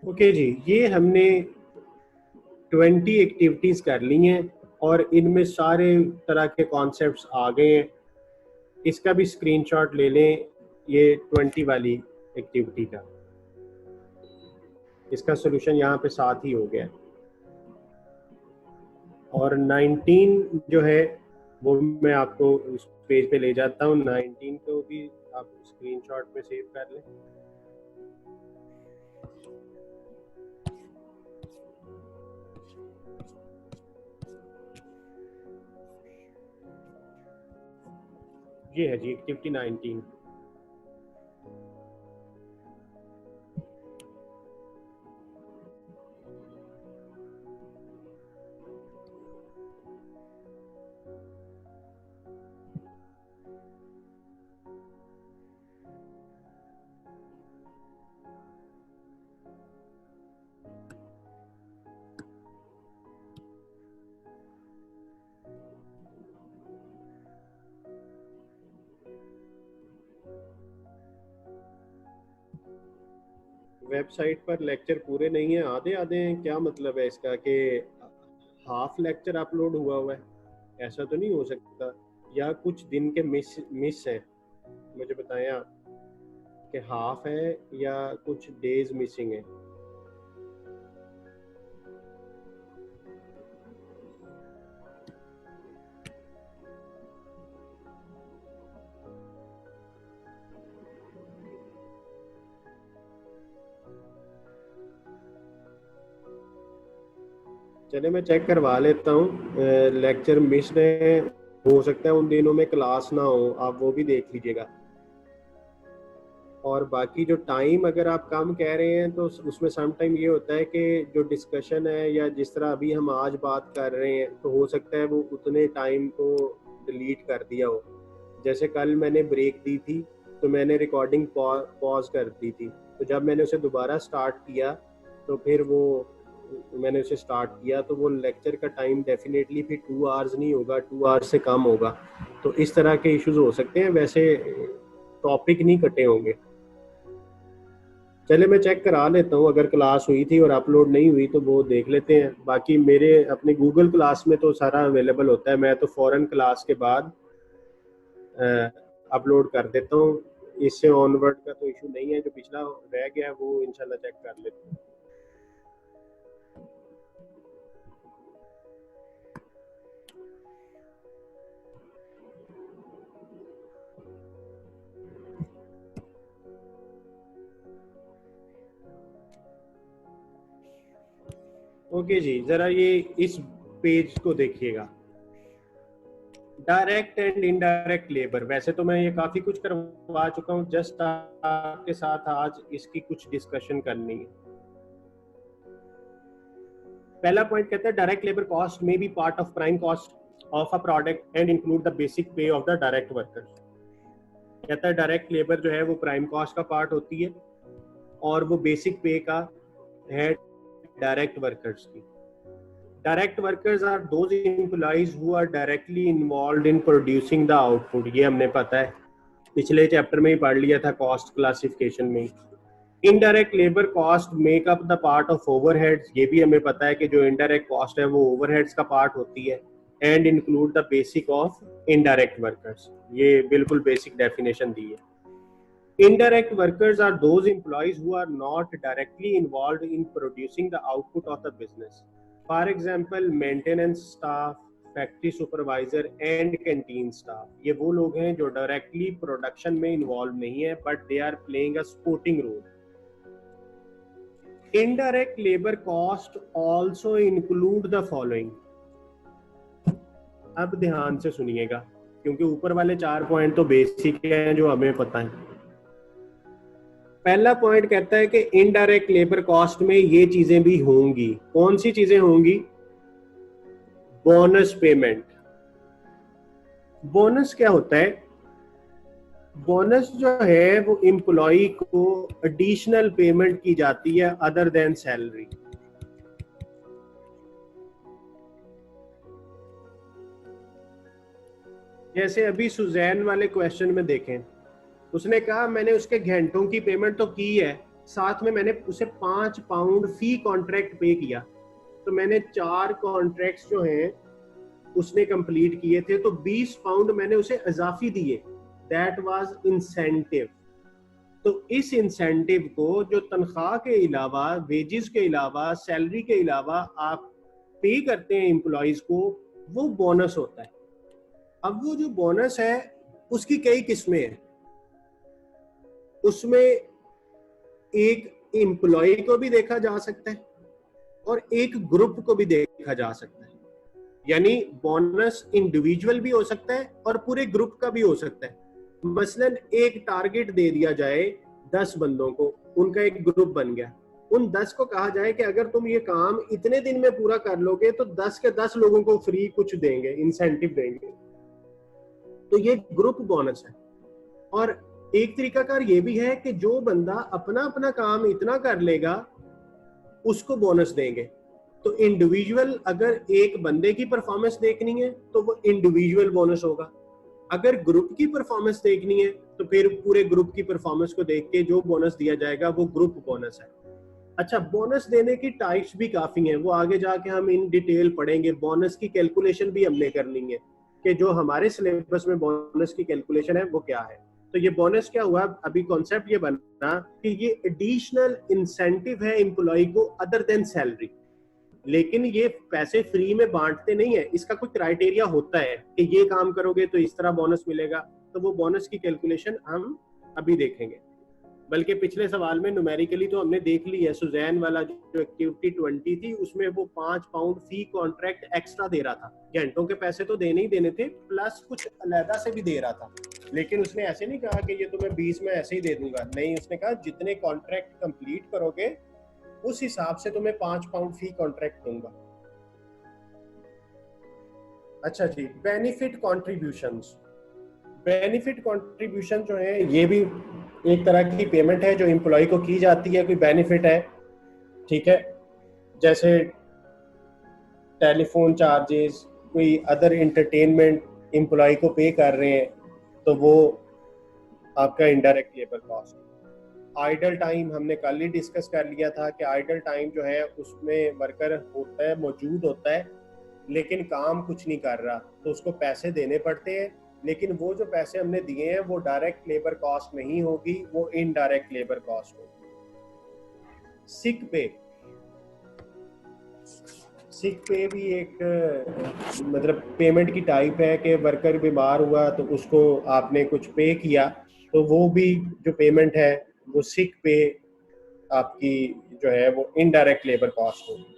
ओके जी, ये हमने 20 एक्टिविटीज कर ली हैं और इनमें सारे तरह के कॉन्सेप्ट्स आ गए हैं। इसका भी स्क्रीनशॉट ले लें, ये 20 वाली एक्टिविटी का, इसका सोल्यूशन यहाँ पे साथ ही हो गया। और 19 जो है वो मैं आपको उस पेज पे ले जाता हूँ, 19 को भी आप स्क्रीनशॉट में सेव कर लें। ये है जी एक्टिविटी 19। वेबसाइट पर लेक्चर पूरे नहीं है, आधे आधे हैं, क्या मतलब है इसका कि हाफ लेक्चर अपलोड हुआ है? ऐसा तो नहीं हो सकता, या कुछ दिन के मिस है? मुझे बताएं आप कि हाफ है या कुछ डेज मिसिंग है। चले मैं चेक करवा लेता हूँ, लेक्चर मिस है, हो सकता है उन दिनों में क्लास ना हो, आप वो भी देख लीजिएगा। और बाकी जो टाइम अगर आप कम कह रहे हैं तो उसमें सम टाइम ये होता है कि जो डिस्कशन है या जिस तरह अभी हम आज बात कर रहे हैं तो हो सकता है वो उतने टाइम को डिलीट कर दिया हो। जैसे कल मैंने ब्रेक दी थी तो मैंने रिकॉर्डिंग पॉज कर दी थी, तो जब मैंने उसे दोबारा स्टार्ट किया तो फिर वो मैंने उसे स्टार्ट किया तो वो लेक्चर का टाइम डेफिनेटली फिर 2 आवर्स नहीं होगा, 2 आवर्स से कम होगा। तो इस तरह के इश्यूज हो सकते हैं, वैसे टॉपिक नहीं कटे होंगे। चले मैं चेक करा लेता हूँ, अगर क्लास हुई थी और अपलोड नहीं हुई तो वो देख लेते हैं। बाकी मेरे अपने गूगल क्लास में तो सारा अवेलेबल होता है, मैं तो फौरन क्लास के बाद अपलोड कर देता हूँ। इससे ऑनवर्ड का तो इशू नहीं है, जो पिछला रह गया है वो इंशाल्लाह चेक कर लेते हैं। ओके जी, जरा ये इस पेज को देखिएगा, डायरेक्ट एंड इनडायरेक्ट लेबर। वैसे तो मैं ये काफी कुछ करवा चुका हूँ, जस्ट आपके साथ आज इसकी कुछ डिस्कशन करनी है। पहला पॉइंट कहता है direct labour cost may be part of prime cost of a product and include the basic pay of the direct worker. कहता है डायरेक्ट लेबर जो है वो प्राइम कॉस्ट का पार्ट होती है और वो बेसिक पे का है डायरेक्ट वर्कर्स की। Direct workers are those employees who are directly involved in producing the output. ये हमने पता है, पिछले चैप्टर में ही पढ़ लिया था कॉस्ट क्लासिफिकेशन में। Indirect labour cost make up the part of overheads. ये भी हमें पता है कि जो इनडायरेक्ट कॉस्ट है वो ओवरहेड्स का पार्ट होती है। And include the basic of indirect workers, ये बिल्कुल बेसिक डेफिनेशन दी है। Indirect workers are those employees who are not directly involved in producing the output of the business. For example, maintenance staff, factory supervisor and canteen staff. ये वो लोग हैं जो डायरेक्टली प्रोडक्शन में इन्वॉल्व नहीं है but they are playing a supporting role. Indirect labour cost also include the following. अब ध्यान से सुनिएगा क्योंकि ऊपर वाले 4 पॉइंट तो बेसिक हैं जो हमें पता है। पहला पॉइंट कहता है कि इनडायरेक्ट लेबर कॉस्ट में ये चीजें भी होंगी। कौन सी चीजें होंगी? Bonus payment. बोनस क्या होता है? बोनस जो है वो एम्प्लॉय को एडिशनल पेमेंट की जाती है अदर देन सैलरी। जैसे अभी सुजैन वाले क्वेश्चन में देखें, उसने कहा मैंने उसके घंटों की पेमेंट तो की है, साथ में मैंने उसे 5 पाउंड फी कॉन्ट्रैक्ट पे किया, तो मैंने 4 कॉन्ट्रैक्ट्स जो हैं उसने कंप्लीट किए थे, तो 20 पाउंड मैंने उसे इजाफी दिए, दैट वाज इंसेंटिव। तो इस इंसेंटिव को जो तनख्वाह के अलावा, वेजेस के अलावा, सैलरी के अलावा आप पे करते हैं एम्प्लॉयज को, वो बोनस होता है। अब वो जो बोनस है उसकी कई किस्में हैं। उसमें एक एम्प्लॉय को भी देखा जा सकता है और एक ग्रुप को भी देखा जा सकता है। यानी बोनस इंडिविजुअल भी हो सकता है और पूरे ग्रुप का भी हो सकता है। मसलन एक टारगेट दे दिया जाए 10 बंदों को, उनका एक ग्रुप बन गया, उन 10 को कहा जाए कि अगर तुम ये काम इतने दिन में पूरा कर लोगे तो 10 के 10 लोगों को फ्री कुछ देंगे, इंसेंटिव देंगे, तो ये ग्रुप बोनस है। और एक तरीकाकार ये भी है कि जो बंदा अपना अपना काम इतना कर लेगा उसको बोनस देंगे। तो इंडिविजुअल, अगर एक बंदे की परफॉर्मेंस देखनी है तो वो इंडिविजुअल बोनस होगा, अगर ग्रुप की परफॉर्मेंस देखनी है तो फिर पूरे ग्रुप की परफॉर्मेंस को देख के जो बोनस दिया जाएगा वो ग्रुप बोनस है। अच्छा, बोनस देने की टाइप्स भी काफी हैं, वो आगे जाके हम इन डिटेल पढ़ेंगे। बोनस की कैलकुलेशन भी हमने करनी है कि जो हमारे सिलेबस में बोनस की कैलकुलेशन है वो क्या है। तो ये बोनस क्या हुआ, अभी कॉन्सेप्ट ये बना कि ये एडिशनल इंसेंटिव है एम्प्लॉय को अदर देन सैलरी, लेकिन ये पैसे फ्री में बांटते नहीं है, इसका कोई क्राइटेरिया होता है कि ये काम करोगे तो इस तरह बोनस मिलेगा। तो वो बोनस की कैलकुलेशन हम अभी देखेंगे। बल्कि पिछले सवाल में न्यूमेरिकली तो हमने देख ली है, सुजैन वाला जो एक्टिविटी 20 थी उसमें वो 5 पाउंड फी कॉन्ट्रैक्ट एक्स्ट्रा दे रहा था। घंटों के पैसे तो देने ही देने थे, प्लस कुछ अलहदा से भी दे रहा था, लेकिन उसने ऐसे नहीं कहा कि ये तुम्हें 20 में ऐसे ही दे दूंगा, नहीं, उसने कहा जितने कॉन्ट्रैक्ट कंप्लीट करोगे उस हिसाब से तुम्हें 5 पाउंड फी कॉन्ट्रैक्ट दूंगा। अच्छा जी, बेनिफिट कॉन्ट्रीब्यूशंस। बेनिफिट कॉन्ट्रीब्यूशन जो है ये भी एक तरह की पेमेंट है जो एम्प्लॉय को की जाती है, कोई बेनिफिट है, ठीक है, जैसे टेलीफोन चार्जेस, कोई अदर एंटरटेनमेंट एम्प्लॉय को पे कर रहे हैं तो वो आपका indirect labour cost. Idle time हमने कल ही डिस्कस कर लिया था कि आइडल टाइम जो है उसमें वर्कर होता है, मौजूद होता है, लेकिन काम कुछ नहीं कर रहा, तो उसको पैसे देने पड़ते हैं, लेकिन वो जो पैसे हमने दिए हैं वो डायरेक्ट लेबर कॉस्ट नहीं होगी, वो इनडायरेक्ट लेबर कॉस्ट होगी। सिक पे, सिक पे भी एक मतलब पेमेंट की टाइप है कि वर्कर बीमार हुआ तो उसको आपने कुछ पे किया, तो वो भी जो पेमेंट है वो सिक पे आपकी जो है वो इनडायरेक्ट लेबर कॉस्ट होगी।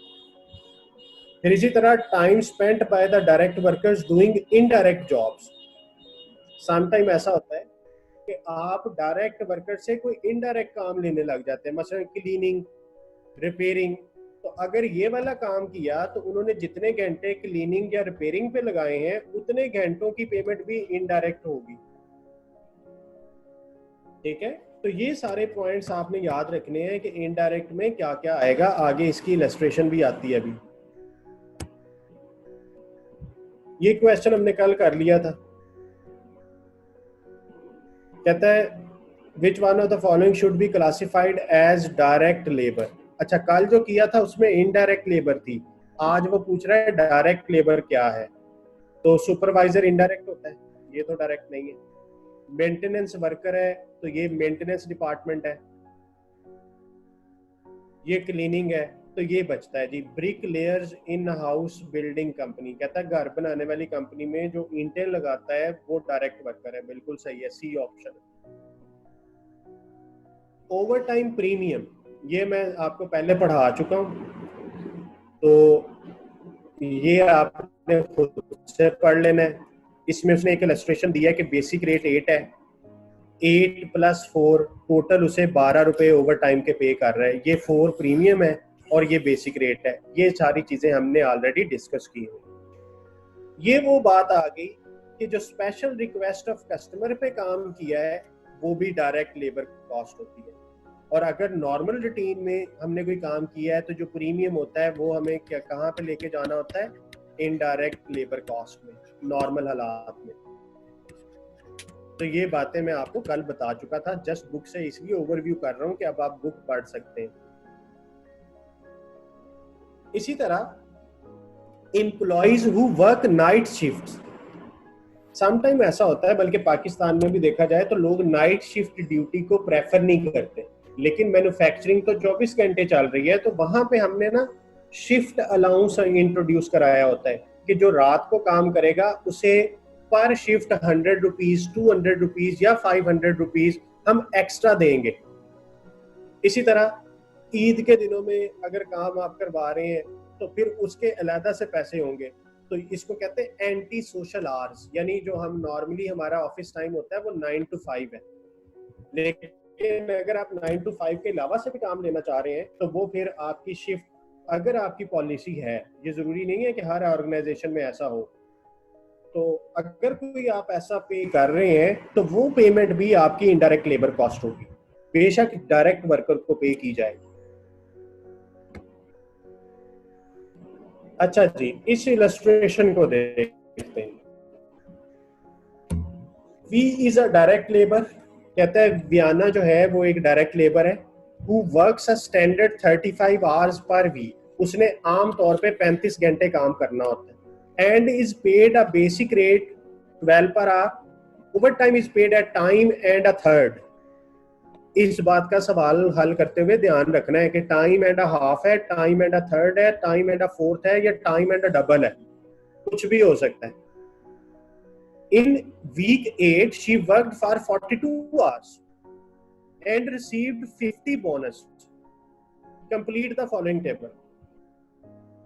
फिर इसी तरह time spent by the direct workers doing indirect jobs. Some time ऐसा होता है कि आप डायरेक्ट वर्कर से कोई इनडायरेक्ट काम लेने लग जाते हैं, मसलन क्लीनिंग, रिपेयरिंग। तो अगर ये वाला काम किया तो उन्होंने जितने घंटे क्लीनिंग या रिपेयरिंग पे लगाए हैं उतने घंटों की पेमेंट भी इनडायरेक्ट होगी, ठीक है। तो ये सारे पॉइंट्स आपने याद रखने हैं कि इनडायरेक्ट में क्या क्या आएगा, आगे इसकी इलस्ट्रेशन भी आती है। अभी ये क्वेश्चन हमने कल कर लिया था, कहता है which one of the following should be classified as direct labour. अच्छा, कल जो किया था उसमें इनडायरेक्ट लेबर थी, आज वो पूछ रहा है डायरेक्ट लेबर क्या है। तो सुपरवाइजर इनडायरेक्ट होता है, ये तो डायरेक्ट नहीं है। मेंटेनेंस वर्कर है तो ये मेंटेनेंस डिपार्टमेंट है। ये क्लीनिंग है तो ये बचता है जी brick layers in house building company. कहता है घर बनाने वाली कंपनी में जो ईंटें लगाता है वो डायरेक्ट वर्कर है, बिल्कुल सही है, C option. Overtime premium, ये मैं आपको पहले पढ़ा चुका हूँ, तो ये आपने खुद से पढ़ लेना है। इसमें उसने एक इलस्ट्रेशन दिया है कि बेसिक रेट 8 है, 8 + 4 टोटल उसे 12 रुपए ओवर टाइम के पे कर रहा है, ये 4 प्रीमियम है और ये बेसिक रेट है। ये सारी चीजें हमने ऑलरेडी डिस्कस की हैं। ये वो बात आ गई कि जो स्पेशल रिक्वेस्ट ऑफ कस्टमर पे काम किया है वो भी डायरेक्ट लेबर कॉस्ट होती है। और अगर नॉर्मल रूटीन में हमने कोई काम किया है तो जो प्रीमियम होता है वो हमें क्या कहाँ पे लेके जाना होता है, इनडायरेक्ट लेबर कॉस्ट में, नॉर्मल हालात में। तो ये बातें मैं आपको कल बता चुका था, जस्ट बुक से इसलिए ओवरव्यू कर रहा हूँ कि अब आप बुक पढ़ सकते हैं। इसी तरह employees who work night shifts, sometime ऐसा होता है, बल्कि पाकिस्तान में भी देखा जाए तो लोग नाइट शिफ्ट ड्यूटी को प्रेफर नहीं करते, लेकिन मैन्युफैक्चरिंग तो 24 घंटे चल रही है, तो वहां पे हमने ना शिफ्ट अलाउंस इंट्रोड्यूस कराया होता है कि जो रात को काम करेगा उसे पर शिफ्ट 100 रुपीज, 200 रुपीज या 500 रुपीज हम एक्स्ट्रा देंगे। इसी तरह ईद के दिनों में अगर काम आप करवा रहे हैं तो फिर उसके अलग से पैसे होंगे। तो इसको कहते हैं एंटी सोशल आवर्स, यानी जो हम नॉर्मली हमारा ऑफिस टाइम होता है वो 9 to 5 है, लेकिन अगर आप 9 to 5 के अलावा से भी काम लेना चाह रहे हैं तो वो फिर आपकी शिफ्ट, अगर आपकी पॉलिसी है, ये जरूरी नहीं है कि हर ऑर्गेनाइजेशन में ऐसा हो, तो अगर कोई आप ऐसा पे कर रहे हैं तो वो पेमेंट भी आपकी इनडायरेक्ट लेबर कॉस्ट होगी, बेशक डायरेक्ट वर्कर को पे की जाए। अच्छा जी, इस इलस्ट्रेशन को देखते हैं। V is a direct labour, कहता है वियाना जो है वो एक डायरेक्ट लेबर है। Who works a standard 35 hours per week, उसने आम तौर पे 35 घंटे काम करना होता है। And is paid a basic rate 12 per hour, overtime is paid at time and a third. इस बात का सवाल हल करते हुए ध्यान रखना है कि टाइम एंड अ हाफ है, टाइम एंड अ थर्ड है, टाइम एंड अ फोर्थ है, या टाइम एंड अ डबल है, कुछ भी हो सकता है। In week 8, she worked for 42 hours and received 50 bonus. Complete the following table.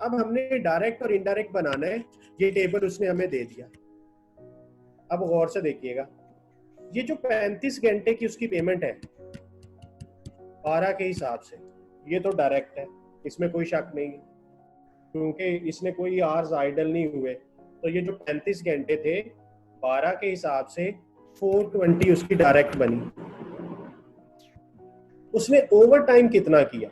अब हमने डायरेक्ट और इनडायरेक्ट बनाना है, ये टेबल उसने हमें दे दिया। अब गौर से देखिएगा, ये जो 35 घंटे की उसकी पेमेंट है 12 के हिसाब से, ये तो डायरेक्ट है, इसमें कोई शक नहीं है, क्योंकि इसने कोई आवर्स आइडल नहीं हुए। तो ये जो 35 घंटे थे 12 के हिसाब से 420 उसकी डायरेक्ट बनी। उसने ओवर टाइम कितना किया?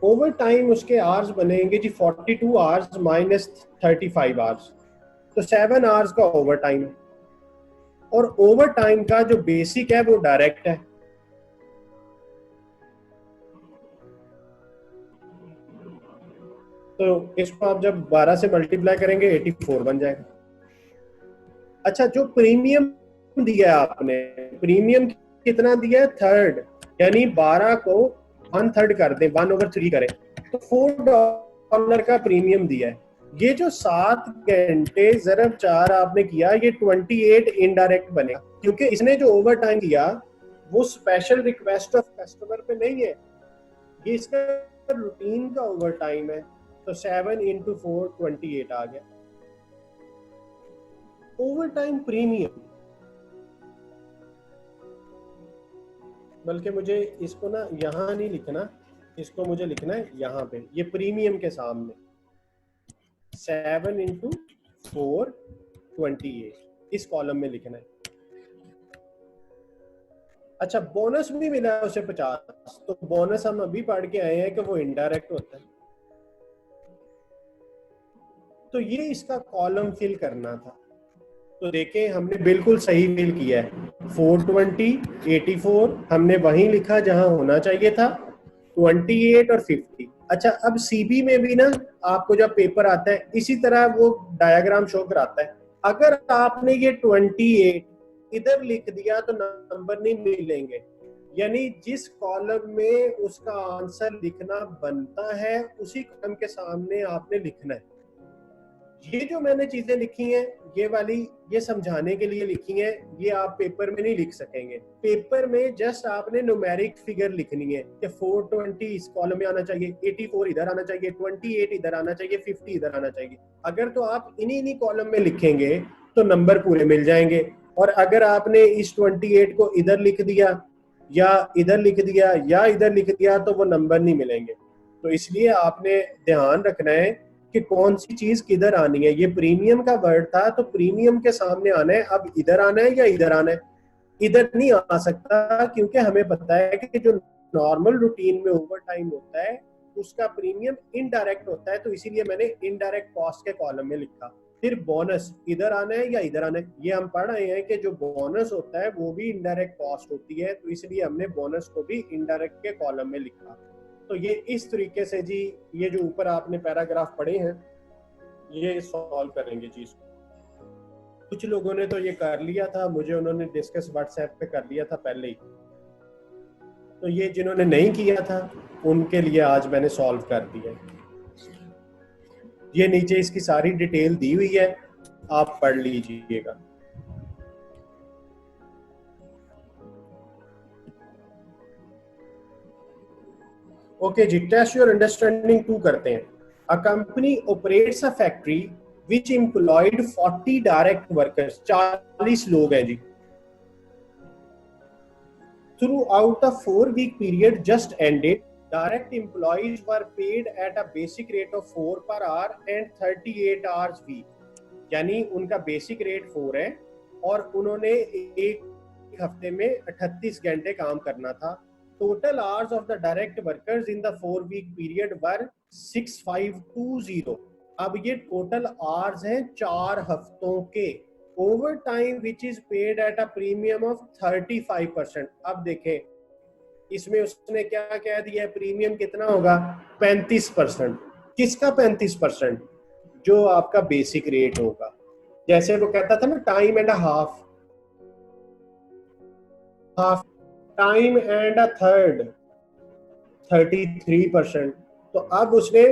ओवर टाइम उसके आवर्स बनेंगे जी 42 आवर्स माइनस 35 आवर्स, तो 7 आवर्स का ओवर टाइम है। और ओवर टाइम का जो बेसिक है वो डायरेक्ट है। तो इसको आप जब 12 से मल्टीप्लाई करेंगे 84 बन जाएगा। अच्छा, जो प्रीमियम दिया आपने, प्रीमियम कितना दिया है? थर्ड, यानी 12 को 1/3 कर दें, 1/3 करें तो $4 का प्रीमियम दिया है। ये जो 7 घंटे ज़रब 4 आपने किया, ये 28 इनडायरेक्ट बनेगा, क्योंकि इसने जो ओवर टाइम किया वो स्पेशल रिक्वेस्ट ऑफ कस्टमर पे नहीं है, ये इसका रूटीन का ओवर टाइम है। तो 7 × 4 28 आ गया। ओवर टाइम प्रीमियम, बल्कि मुझे इसको ना यहाँ नहीं लिखना, इसको मुझे लिखना है यहाँ पे, ये प्रीमियम के सामने 7 × 4 28 इस कॉलम में लिखना है। अच्छा, बोनस भी मिला है उसे 50, तो बोनस हम अभी पढ़ के आए हैं कि वो इनडायरेक्ट होता है। तो ये इसका कॉलम फिल करना था। तो देखें, हमने बिल्कुल सही फिल किया है। 420 84 हमने वहीं लिखा जहां होना चाहिए था, 28 और 50। अच्छा, अब सीबी में भी ना आपको जब पेपर आता है इसी तरह वो डायग्राम शो कराता है। अगर आपने ये 28 इधर लिख दिया तो नंबर नहीं मिलेंगे, यानी जिस कॉलम में उसका आंसर लिखना बनता है उसी कॉलम के सामने आपने लिखना है। ये जो मैंने चीजें लिखी हैं, ये वाली ये समझाने के लिए लिखी हैं, ये आप पेपर में नहीं लिख सकेंगे। पेपर में जस्ट आपने न्यूमेरिक फिगर लिखनी है कि 420 इस कॉलम में आना चाहिए, 84 इधर आना चाहिए, 28 इधर आना चाहिए, 50 इधर आना चाहिए। अगर तो आप इन्हीं कॉलम में लिखेंगे तो नंबर पूरे मिल जाएंगे। और अगर आपने इस 28 को इधर लिख दिया या इधर लिख दिया या इधर लिख दिया तो वो नंबर नहीं मिलेंगे। तो इसलिए आपने ध्यान रखना है कि कौन सी चीज किधर आनी है। ये प्रीमियम का वर्ड था, तो प्रीमियम के सामने आना है, अब इधर आना है या इधर आना है। इधर नहीं आ सकता क्योंकि हमें पता है कि जो नॉर्मल रूटीन में ओवर टाइम होता है उसका प्रीमियम इनडायरेक्ट होता है, तो इसीलिए मैंने इनडायरेक्ट कॉस्ट के कॉलम में लिखा। फिर बोनस इधर आना है या इधर आना है, ये हम पढ़ रहे हैं कि जो बोनस होता है वो भी इनडायरेक्ट कॉस्ट होती है, तो इसलिए हमने बोनस को भी इनडायरेक्ट के कॉलम में लिखा। तो ये इस तरीके से जी, ये जो ऊपर आपने पैराग्राफ पढ़े हैं ये सॉल्व करेंगे चीज। कुछ लोगों ने तो ये कर लिया था, मुझे उन्होंने डिस्कस व्हाट्सएप पे कर लिया था पहले ही, तो ये जिन्होंने नहीं किया था उनके लिए आज मैंने सॉल्व कर दिया। ये नीचे इसकी सारी डिटेल दी हुई है, आप पढ़ लीजिएगा। ओके जी, टेस्ट योर अंडरस्टैंडिंग 2 करते हैं। A company operates a factory which employed 40 direct workers, 40 लोग हैं जी। Throughout the 4-week period just ended, direct employees were paid at a basic rate of 4 per hour and 38 hours week. यानी उनका बेसिक रेट 4 है और उन्होंने एक हफ्ते में 38 घंटे काम करना था। Total hours of the direct workers in the 4-week period were 6520। अब ये टोटल आवर्स हैं 4 हफ्तों के। Overtime which is paid at a premium of 35%। अब देखें इसमें उसने क्या कह दिया, प्रीमियम कितना होगा, 35%। किसका 35%? जो आपका बेसिक रेट होगा। जैसे वो कहता था ना time and half, half time and a third 33%। तो अब उसने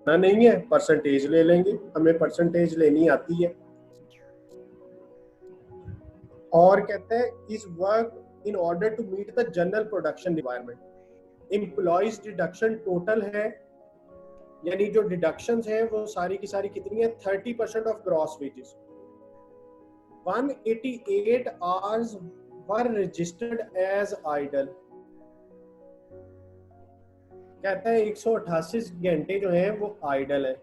ना नहीं है, परसेंटेज ले लेंगे, हमें परसेंटेज लेनी आती है। और कहते हैं इस work in order to meet the general production requirement. Employees deduction total है, यानी जो डिडक्शंस हैं वो सारी की सारी कितनी है, 30% of gross wages. 188 hours were registered as idle. कहता है 188 घंटे जो हैं वो आइडल है।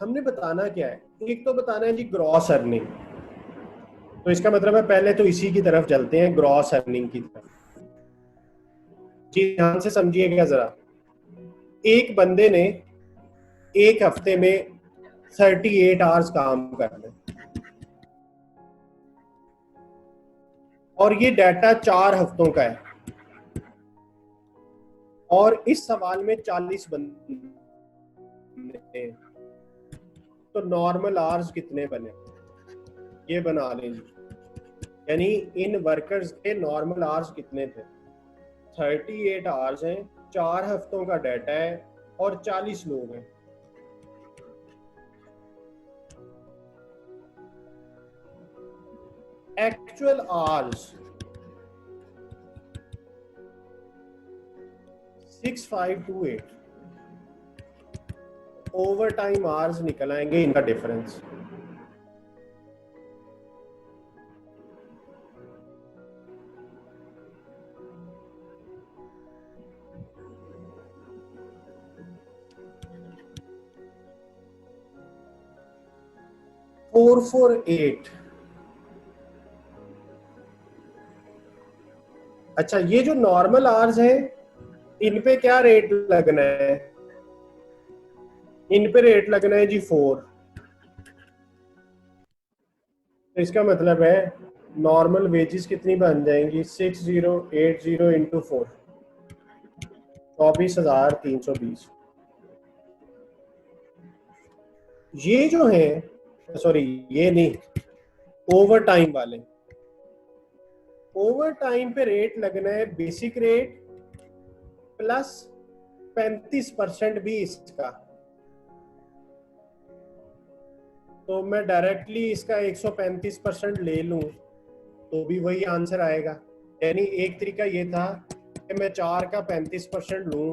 हमने बताना क्या है, एक तो बताना है जी ग्रॉस अर्निंग, तो इसका मतलब है पहले तो इसी की तरफ चलते हैं, ग्रॉस अर्निंग की तरफ। जी ध्यान से समझिएगा जरा। एक बंदे ने एक हफ्ते में 38 आवर्स काम करना और ये डाटा 4 हफ्तों का है, और इस सवाल में 40 बंदे, तो नॉर्मल आवर्स कितने बने ये बना लें जी। यानी इन वर्कर्स के नॉर्मल आवर्स कितने थे, 38 आवर्स हैं, 4 हफ्तों का डाटा है और 40 लोग हैं। Actual hours 6528। Over time hours निकल आएंगे, इनका डिफरेंस। $448। अच्छा, ये जो नॉर्मल आवर्स है इन पे क्या रेट लगना है, इन पे रेट लगना है जी 4। तो इसका मतलब है नॉर्मल वेजेस कितनी बन जाएंगी, 6080 इंटू 4, 24,320। ये जो है, सॉरी ये नहीं, ओवर टाइम वाले, ओवर टाइम पे रेट लगना है बेसिक रेट प्लस 35% भी इसका। तो मैं डायरेक्टली इसका 135% ले लूं तो भी वही आंसर आएगा। यानी एक तरीका ये था कि मैं 4 का 35% लूं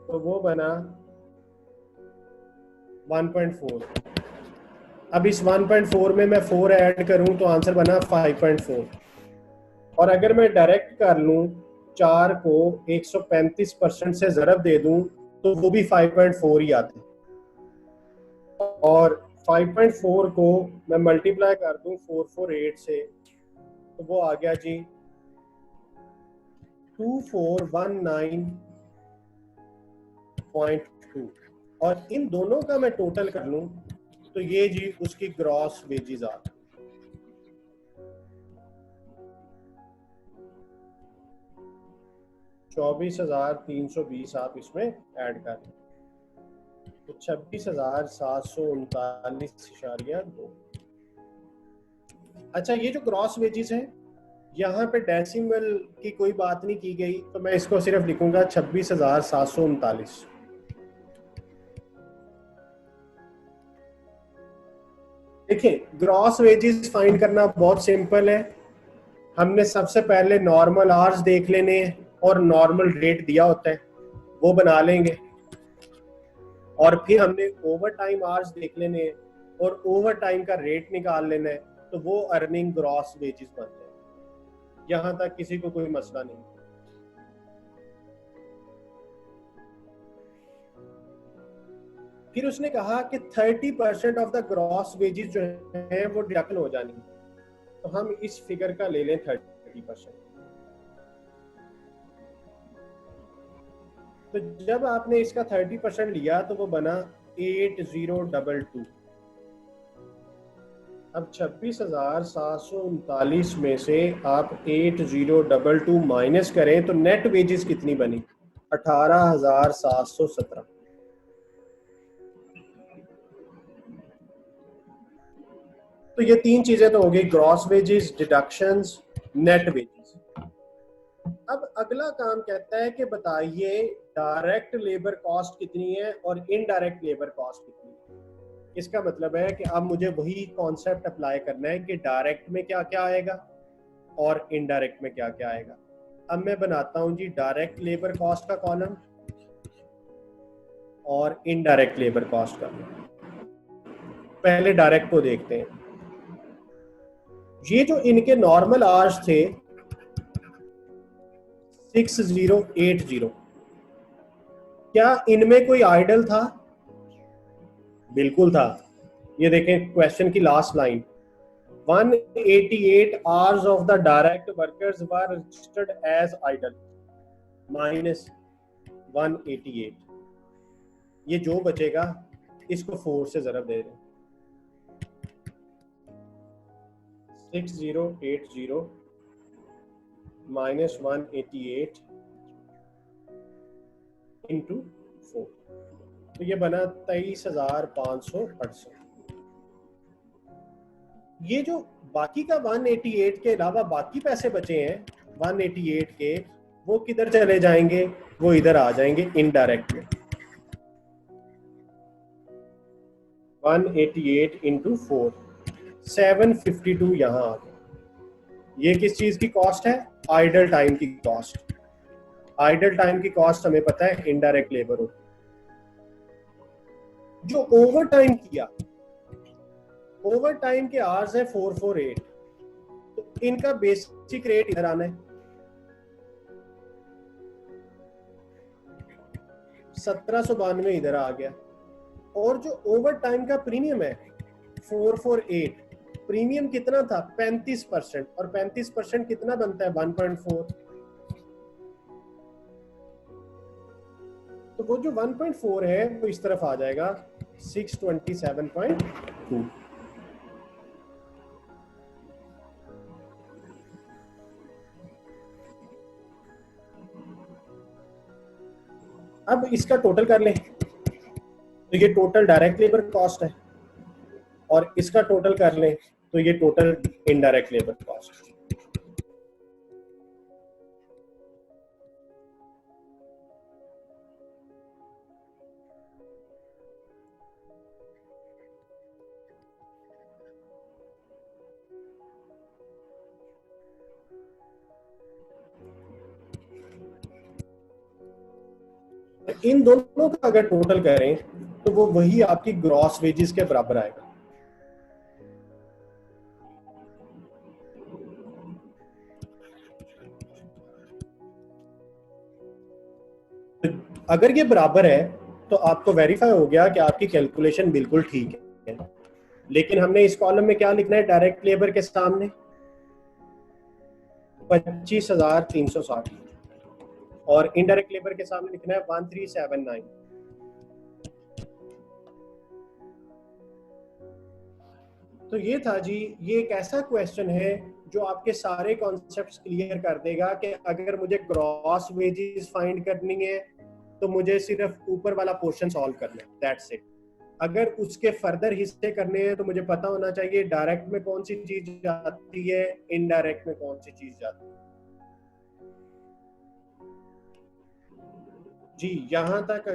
तो वो बना 1.4। अब इस 1.4 में मैं 4 ऐड करूं तो आंसर बना 5.4। और अगर मैं डायरेक्ट कर लूं 4 को 135% से ज़रब दे दूं तो वो भी 5.4 ही आते हैं, और 5.4 को मैं मल्टीप्लाई कर दूं 448 से तो वो आ गया जी 2419.2, और इन दोनों का मैं टोटल कर लूं तो ये जी उसकी ग्रॉस वेजेस आ गई। $24,320 आप इसमें ऐड कर लें तो 26,739.2। अच्छा, ये जो ग्रॉस वेजेस है यहाँ पे डेसिमल की कोई बात नहीं की गई, तो मैं इसको सिर्फ लिखूंगा 26,739। देखिए, ग्रॉस वेजेस फाइंड करना बहुत सिंपल है। हमने सबसे पहले नॉर्मल आवर्स देख लेने हैं और नॉर्मल रेट दिया होता है वो बना लेंगे, और फिर हमने ओवर टाइम आवर्स देख लेने हैं और ओवर टाइम का रेट निकाल लेना है, तो वो अर्निंग ग्रॉस वेजेस बन जाए। यहां तक किसी को कोई मसला नहीं। फिर उसने कहा कि 30% ऑफ द ग्रॉस वेजेस जो है वो डिडक्ट हो जानी है, तो हम इस फिगर का ले लें 30%। तो जब आपने इसका 30% लिया तो वो बना 8022। अब 26,739 में से आप 8022 माइनस करें तो नेट वेजेस कितनी बनी? 18,717। तो ये तीन चीजें तो हो गई, gross wages, deductions, net wages. अब अगला काम कहता है कि बताइए डायरेक्ट लेबर कॉस्ट कितनी है और इनडायरेक्ट लेबर कॉस्ट कितनी है। इसका मतलब है कि अब मुझे वही कॉन्सेप्ट अप्लाई करना है कि डायरेक्ट में क्या क्या आएगा और इनडायरेक्ट में क्या क्या आएगा। अब मैं बनाता हूं जी डायरेक्ट लेबर कॉस्ट का कॉलम और इनडायरेक्ट लेबर कॉस्ट का। पहले डायरेक्ट को देखते हैं। ये जो इनके नॉर्मल आवर्स थे 6080, क्या इनमें कोई आइडल था? बिल्कुल था। ये देखें क्वेश्चन की last line, 188 hours of the direct workers were registered as idle minus 188। ये जो बचेगा इसको 4 से जरब दे दें, 6080 minus 188 इंटू 4, तो ये बना 23,568। ये जो बाकी का 188 के अलावा बाकी पैसे बचे हैं 188 के, वो किधर चले जाएंगे? वो इधर आ जाएंगे इनडायरेक्ट में। 188 इंटू 4, 752 यहाँ आ गया। ये किस चीज की कॉस्ट है? आइडल टाइम की कॉस्ट। आइडल टाइम की कॉस्ट हमें पता है इनडायरेक्ट लेबर होती है। जो ओवर टाइम किया, ओवर टाइम के आवर्स है 448, तो इनका बेसिक रेट इधर आना है, 1792 इधर आ गया। और जो ओवर टाइम का प्रीमियम है 448, प्रीमियम कितना था? 35%, और 35% कितना बनता है? 1.4। तो वो जो 1.4 है वो इस तरफ आ जाएगा 627.2। अब इसका टोटल कर लें तो ये टोटल डायरेक्ट लेबर कॉस्ट है, और इसका टोटल कर लें तो ये टोटल इनडायरेक्ट लेबर कॉस्ट है। इन दोनों का अगर टोटल करें तो वो वही आपकी ग्रॉस वेजेस के बराबर आएगा। अगर ये बराबर है तो आपको वेरीफाई हो गया कि आपकी कैलकुलेशन बिल्कुल ठीक है। लेकिन हमने इस कॉलम में क्या लिखना है? डायरेक्ट लेबर के सामने 25,360 और इनडायरेक्ट लेबर के सामने लिखना है 1379। तो ये था जी, ये एक ऐसा क्वेश्चन है जो आपके सारे कॉन्सेप्ट्स क्लियर कर देगा कि अगर मुझे ग्रॉस वेजेस फाइंड करनी है तो मुझे सिर्फ ऊपर वाला पोर्शन सॉल्व करना है, दैट्स इट। अगर उसके फर्दर हिस्से करने हैं तो मुझे पता होना चाहिए डायरेक्ट में कौन सी चीज जाती है, इनडायरेक्ट में कौन सी चीज जाती है। जी, यहां तक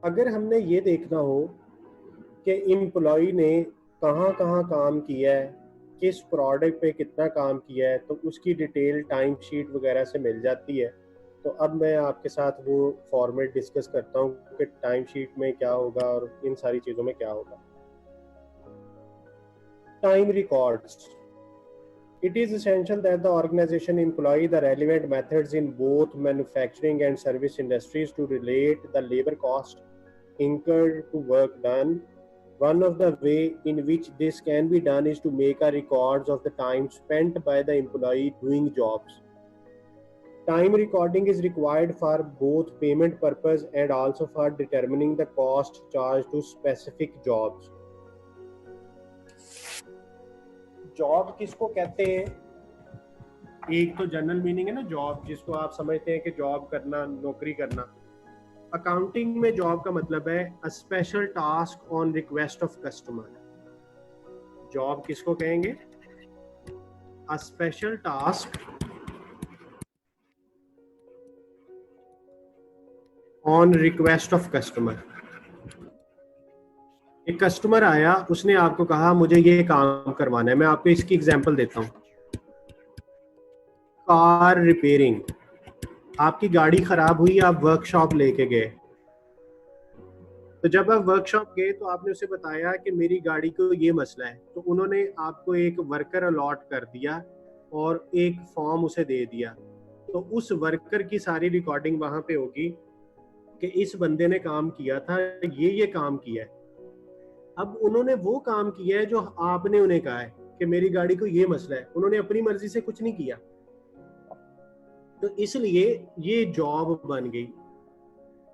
अगर हमने ये देखना हो कि एम्प्लॉय ने कहाँ कहाँ काम किया है, किस प्रोडक्ट पे कितना काम किया है, तो उसकी डिटेल टाइम शीट वगैरह से मिल जाती है। तो अब मैं आपके साथ वो फॉर्मेट डिस्कस करता हूँ कि टाइम शीट में क्या होगा और इन सारी चीज़ों में क्या होगा। Time records. It is essential that the organization employ the relevant methods in both manufacturing and service industries to relate the labor cost incurred to work done. One of the way in which this can be done is to make a records of the time spent by the employee doing jobs. Time recording is required for both payment purpose and also for determining the cost charged to specific jobs. Job किसको कहते हैं? एक तो जनरल मीनिंग है ना जॉब, जिसको आप समझते हैं कि जॉब करना, नौकरी करना। अकाउंटिंग में जॉब का मतलब है a special task on request of customer. Job किसको कहेंगे? A special task on request of customer. एक कस्टमर आया, उसने आपको कहा मुझे ये काम करवाना है। मैं आपको इसकी एग्जांपल देता हूँ। कार रिपेयरिंग, आपकी गाड़ी खराब हुई, आप वर्कशॉप लेके गए। तो जब आप वर्कशॉप गए तो आपने उसे बताया कि मेरी गाड़ी को ये मसला है, तो उन्होंने आपको एक वर्कर अलॉट कर दिया और एक फॉर्म उसे दे दिया। तो उस वर्कर की सारी रिकॉर्डिंग वहां पे होगी कि इस बंदे ने काम किया था, ये काम किया है। अब उन्होंने वो काम किया है जो आपने उन्हें कहा है कि मेरी गाड़ी को ये मसला है। उन्होंने अपनी मर्जी से कुछ नहीं किया, तो इसलिए ये जॉब बन गई।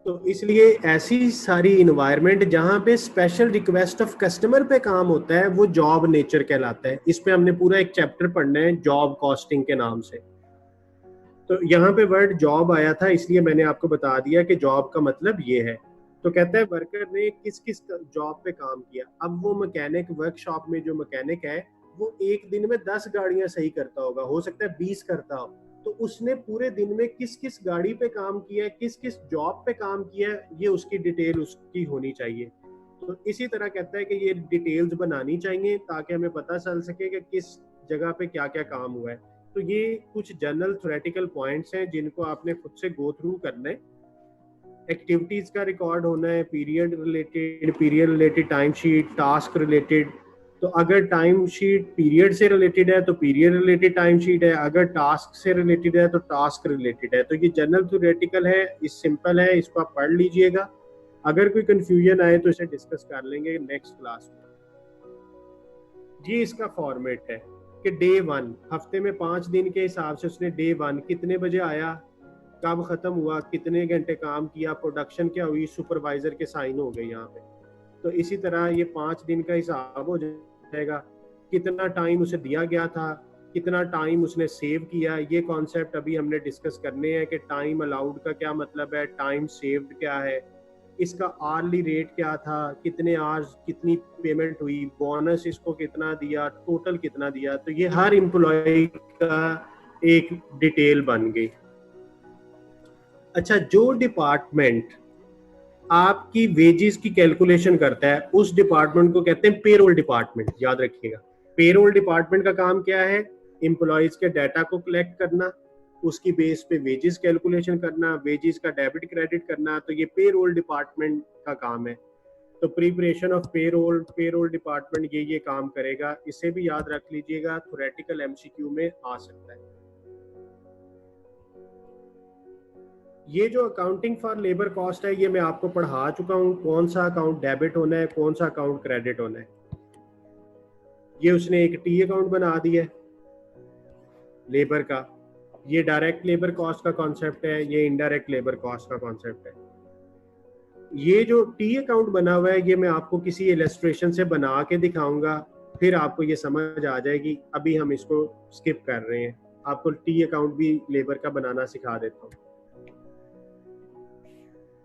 तो इसलिए ऐसी सारी इन्वायरमेंट जहां पे स्पेशल रिक्वेस्ट ऑफ कस्टमर पे काम होता है वो जॉब नेचर कहलाता है। इस पे हमने पूरा एक चैप्टर पढ़ना है जॉब कॉस्टिंग के नाम से। तो यहाँ पे वर्ड जॉब आया था, इसलिए मैंने आपको बता दिया कि जॉब का मतलब ये है। तो कहता है वर्कर ने किस किस जॉब पे काम किया। अब वो मैकेनिक, वर्कशॉप में जो मैकेनिक है वो एक दिन में 10 गाड़ियां सही करता होगा, हो सकता है 20 करता हो। तो उसने पूरे दिन में किस किस गाड़ी पे काम किया है, किस किस जॉब पे काम किया है, ये उसकी डिटेल उसकी होनी चाहिए। तो इसी तरह कहता है कि ये डिटेल्स बनानी चाहिए ताकि हमें पता चल सके कि किस जगह पे क्या क्या काम हुआ है। तो ये कुछ जनरल थ्योरेटिकल पॉइंट्स हैं जिनको आपने खुद से गो थ्रू करना है। एक्टिविटीज का रिकॉर्ड होना है, period related time sheet, task related. तो अगर टाइम शीट पीरियड से रिलेटेड है तो पीरियड रिलेटेड टाइम शीट है, अगर टास्क से रिलेटेड है तो टास्क रिलेटेड है। तो ये जनरल थ्योरेटिकल है, इस सिंपल है, इसको आप पढ़ लीजिएगा। अगर कोई कंफ्यूजन आए तो इसे डिस्कस कर लेंगे नेक्स्ट क्लास में। जी, इसका फॉर्मेट है कि डे 1, हफ्ते में 5 दिन के हिसाब से उसने डे 1 कितने बजे आया, कब खत्म हुआ, कितने घंटे काम किया, प्रोडक्शन क्या हुई, सुपरवाइजर के साइन हो गए यहाँ पे। तो इसी तरह ये 5 दिन का हिसाब हो जाएगा। कितना टाइम उसे दिया गया था, कितना टाइम उसने सेव किया। ये कॉन्सेप्ट अभी हमने डिस्कस करने हैं कि टाइम अलाउड का क्या मतलब है, टाइम सेव्ड क्या है, इसका आर्ली रेट क्या था, कितने आवर्स, कितनी पेमेंट हुई, बोनस इसको कितना दिया, टोटल कितना दिया। तो ये हर एम्प्लॉय का एक डिटेल बन गई। अच्छा, जो डिपार्टमेंट आपकी वेजेस की कैलकुलेशन करता है उस डिपार्टमेंट को कहते हैं पेरोल डिपार्टमेंट। याद रखिएगा, पेरोल डिपार्टमेंट का काम क्या है? एम्प्लॉयज के डाटा को कलेक्ट करना, उसकी बेस पे वेजेस कैलकुलेशन करना, वेजेस का डेबिट क्रेडिट करना। तो ये पेरोल डिपार्टमेंट का काम है। तो preparation of payroll, payroll department ये काम करेगा। इसे भी याद रख लीजिएगा, थ्योरेटिकल एमसीक्यू में आ सकता है। ये जो अकाउंटिंग फॉर लेबर कॉस्ट है ये मैं आपको पढ़ा चुका हूँ, कौन सा अकाउंट डेबिट होना है, कौन सा अकाउंट क्रेडिट होना है। ये उसने एक टी अकाउंट बना दिया है लेबर का। ये डायरेक्ट लेबर कॉस्ट का कॉन्सेप्ट है, ये इनडायरेक्ट लेबर कॉस्ट का कॉन्सेप्ट है। ये जो टी अकाउंट बना हुआ है ये मैं आपको किसी इलस्ट्रेशन से बना के दिखाऊंगा, फिर आपको ये समझ आ जाएगी। अभी हम इसको स्किप कर रहे हैं, आपको टी अकाउंट भी लेबर का बनाना सिखा देता हूँ।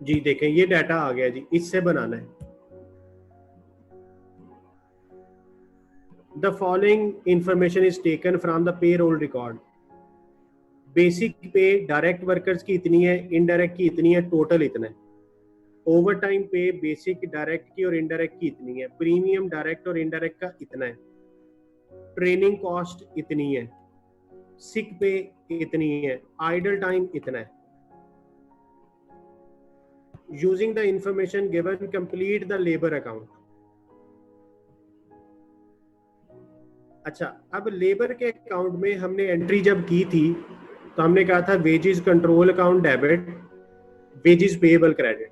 जी देखें ये डाटा आ गया जी, इससे बनाना है। The following information is taken from the payroll record. Basic पे डायरेक्ट वर्कर्स की इतनी है, इनडायरेक्ट की इतनी है, टोटल इतना है। ओवर टाइम पे बेसिक डायरेक्ट की और इनडायरेक्ट की इतनी है, प्रीमियम डायरेक्ट और इनडायरेक्ट का इतना है, ट्रेनिंग कॉस्ट इतनी है, सिक पे इतनी है, आइडल टाइम इतना है। Using the information given complete the labour account. अच्छा, अब लेबर के अकाउंट में हमने एंट्री जब की थी तो हमने कहा था wages control account debit, wages payable credit,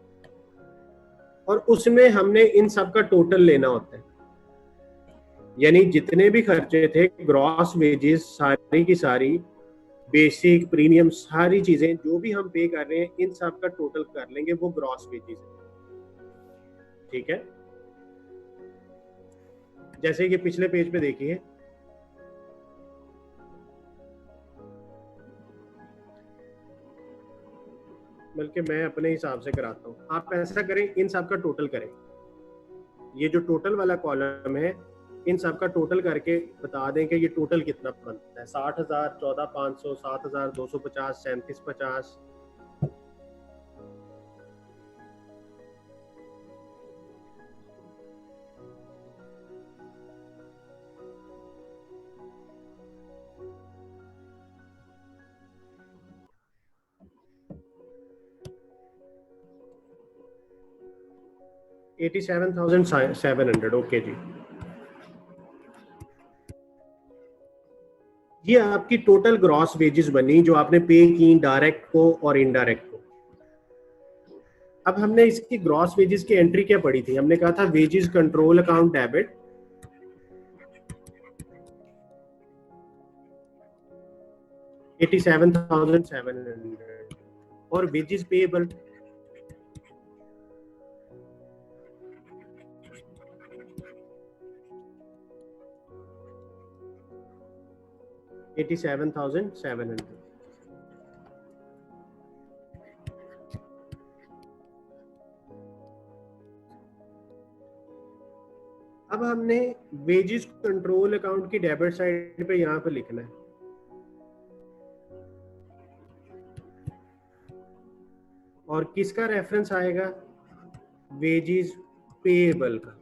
और उसमें हमने इन सब का टोटल लेना होता है। यानी जितने भी खर्चे थे, ग्रॉस वेजेस सारी की सारी, बेसिक प्रीमियम सारी चीजें जो भी हम पे कर रहे हैं इन सब का टोटल कर लेंगे, वो ग्रॉस वेजेस है। ठीक है, जैसे कि पिछले पेज पे देखिए, बल्कि मैं अपने हिसाब से कराता हूँ, आप ऐसा करें इन सब का टोटल करें। ये जो टोटल वाला कॉलम है इन सब का टोटल करके बता दें कि ये टोटल कितना बनता है। 60,000, 14,500, 7,250, 3750। $87,700। ओके जी, ये आपकी टोटल ग्रॉस वेजेस बनी जो आपने पे की डायरेक्ट को और इनडायरेक्ट को। अब हमने इसकी ग्रॉस वेजेस की एंट्री क्या पड़ी थी, हमने कहा था वेजेस कंट्रोल अकाउंट डेबिट, $87,700, और वेजेस पेएबल $87,700। अब हमने वेजेस कंट्रोल अकाउंट की डेबिट साइड पे यहां पे लिखना है, और किसका रेफरेंस आएगा, वेजेस पेएबल का,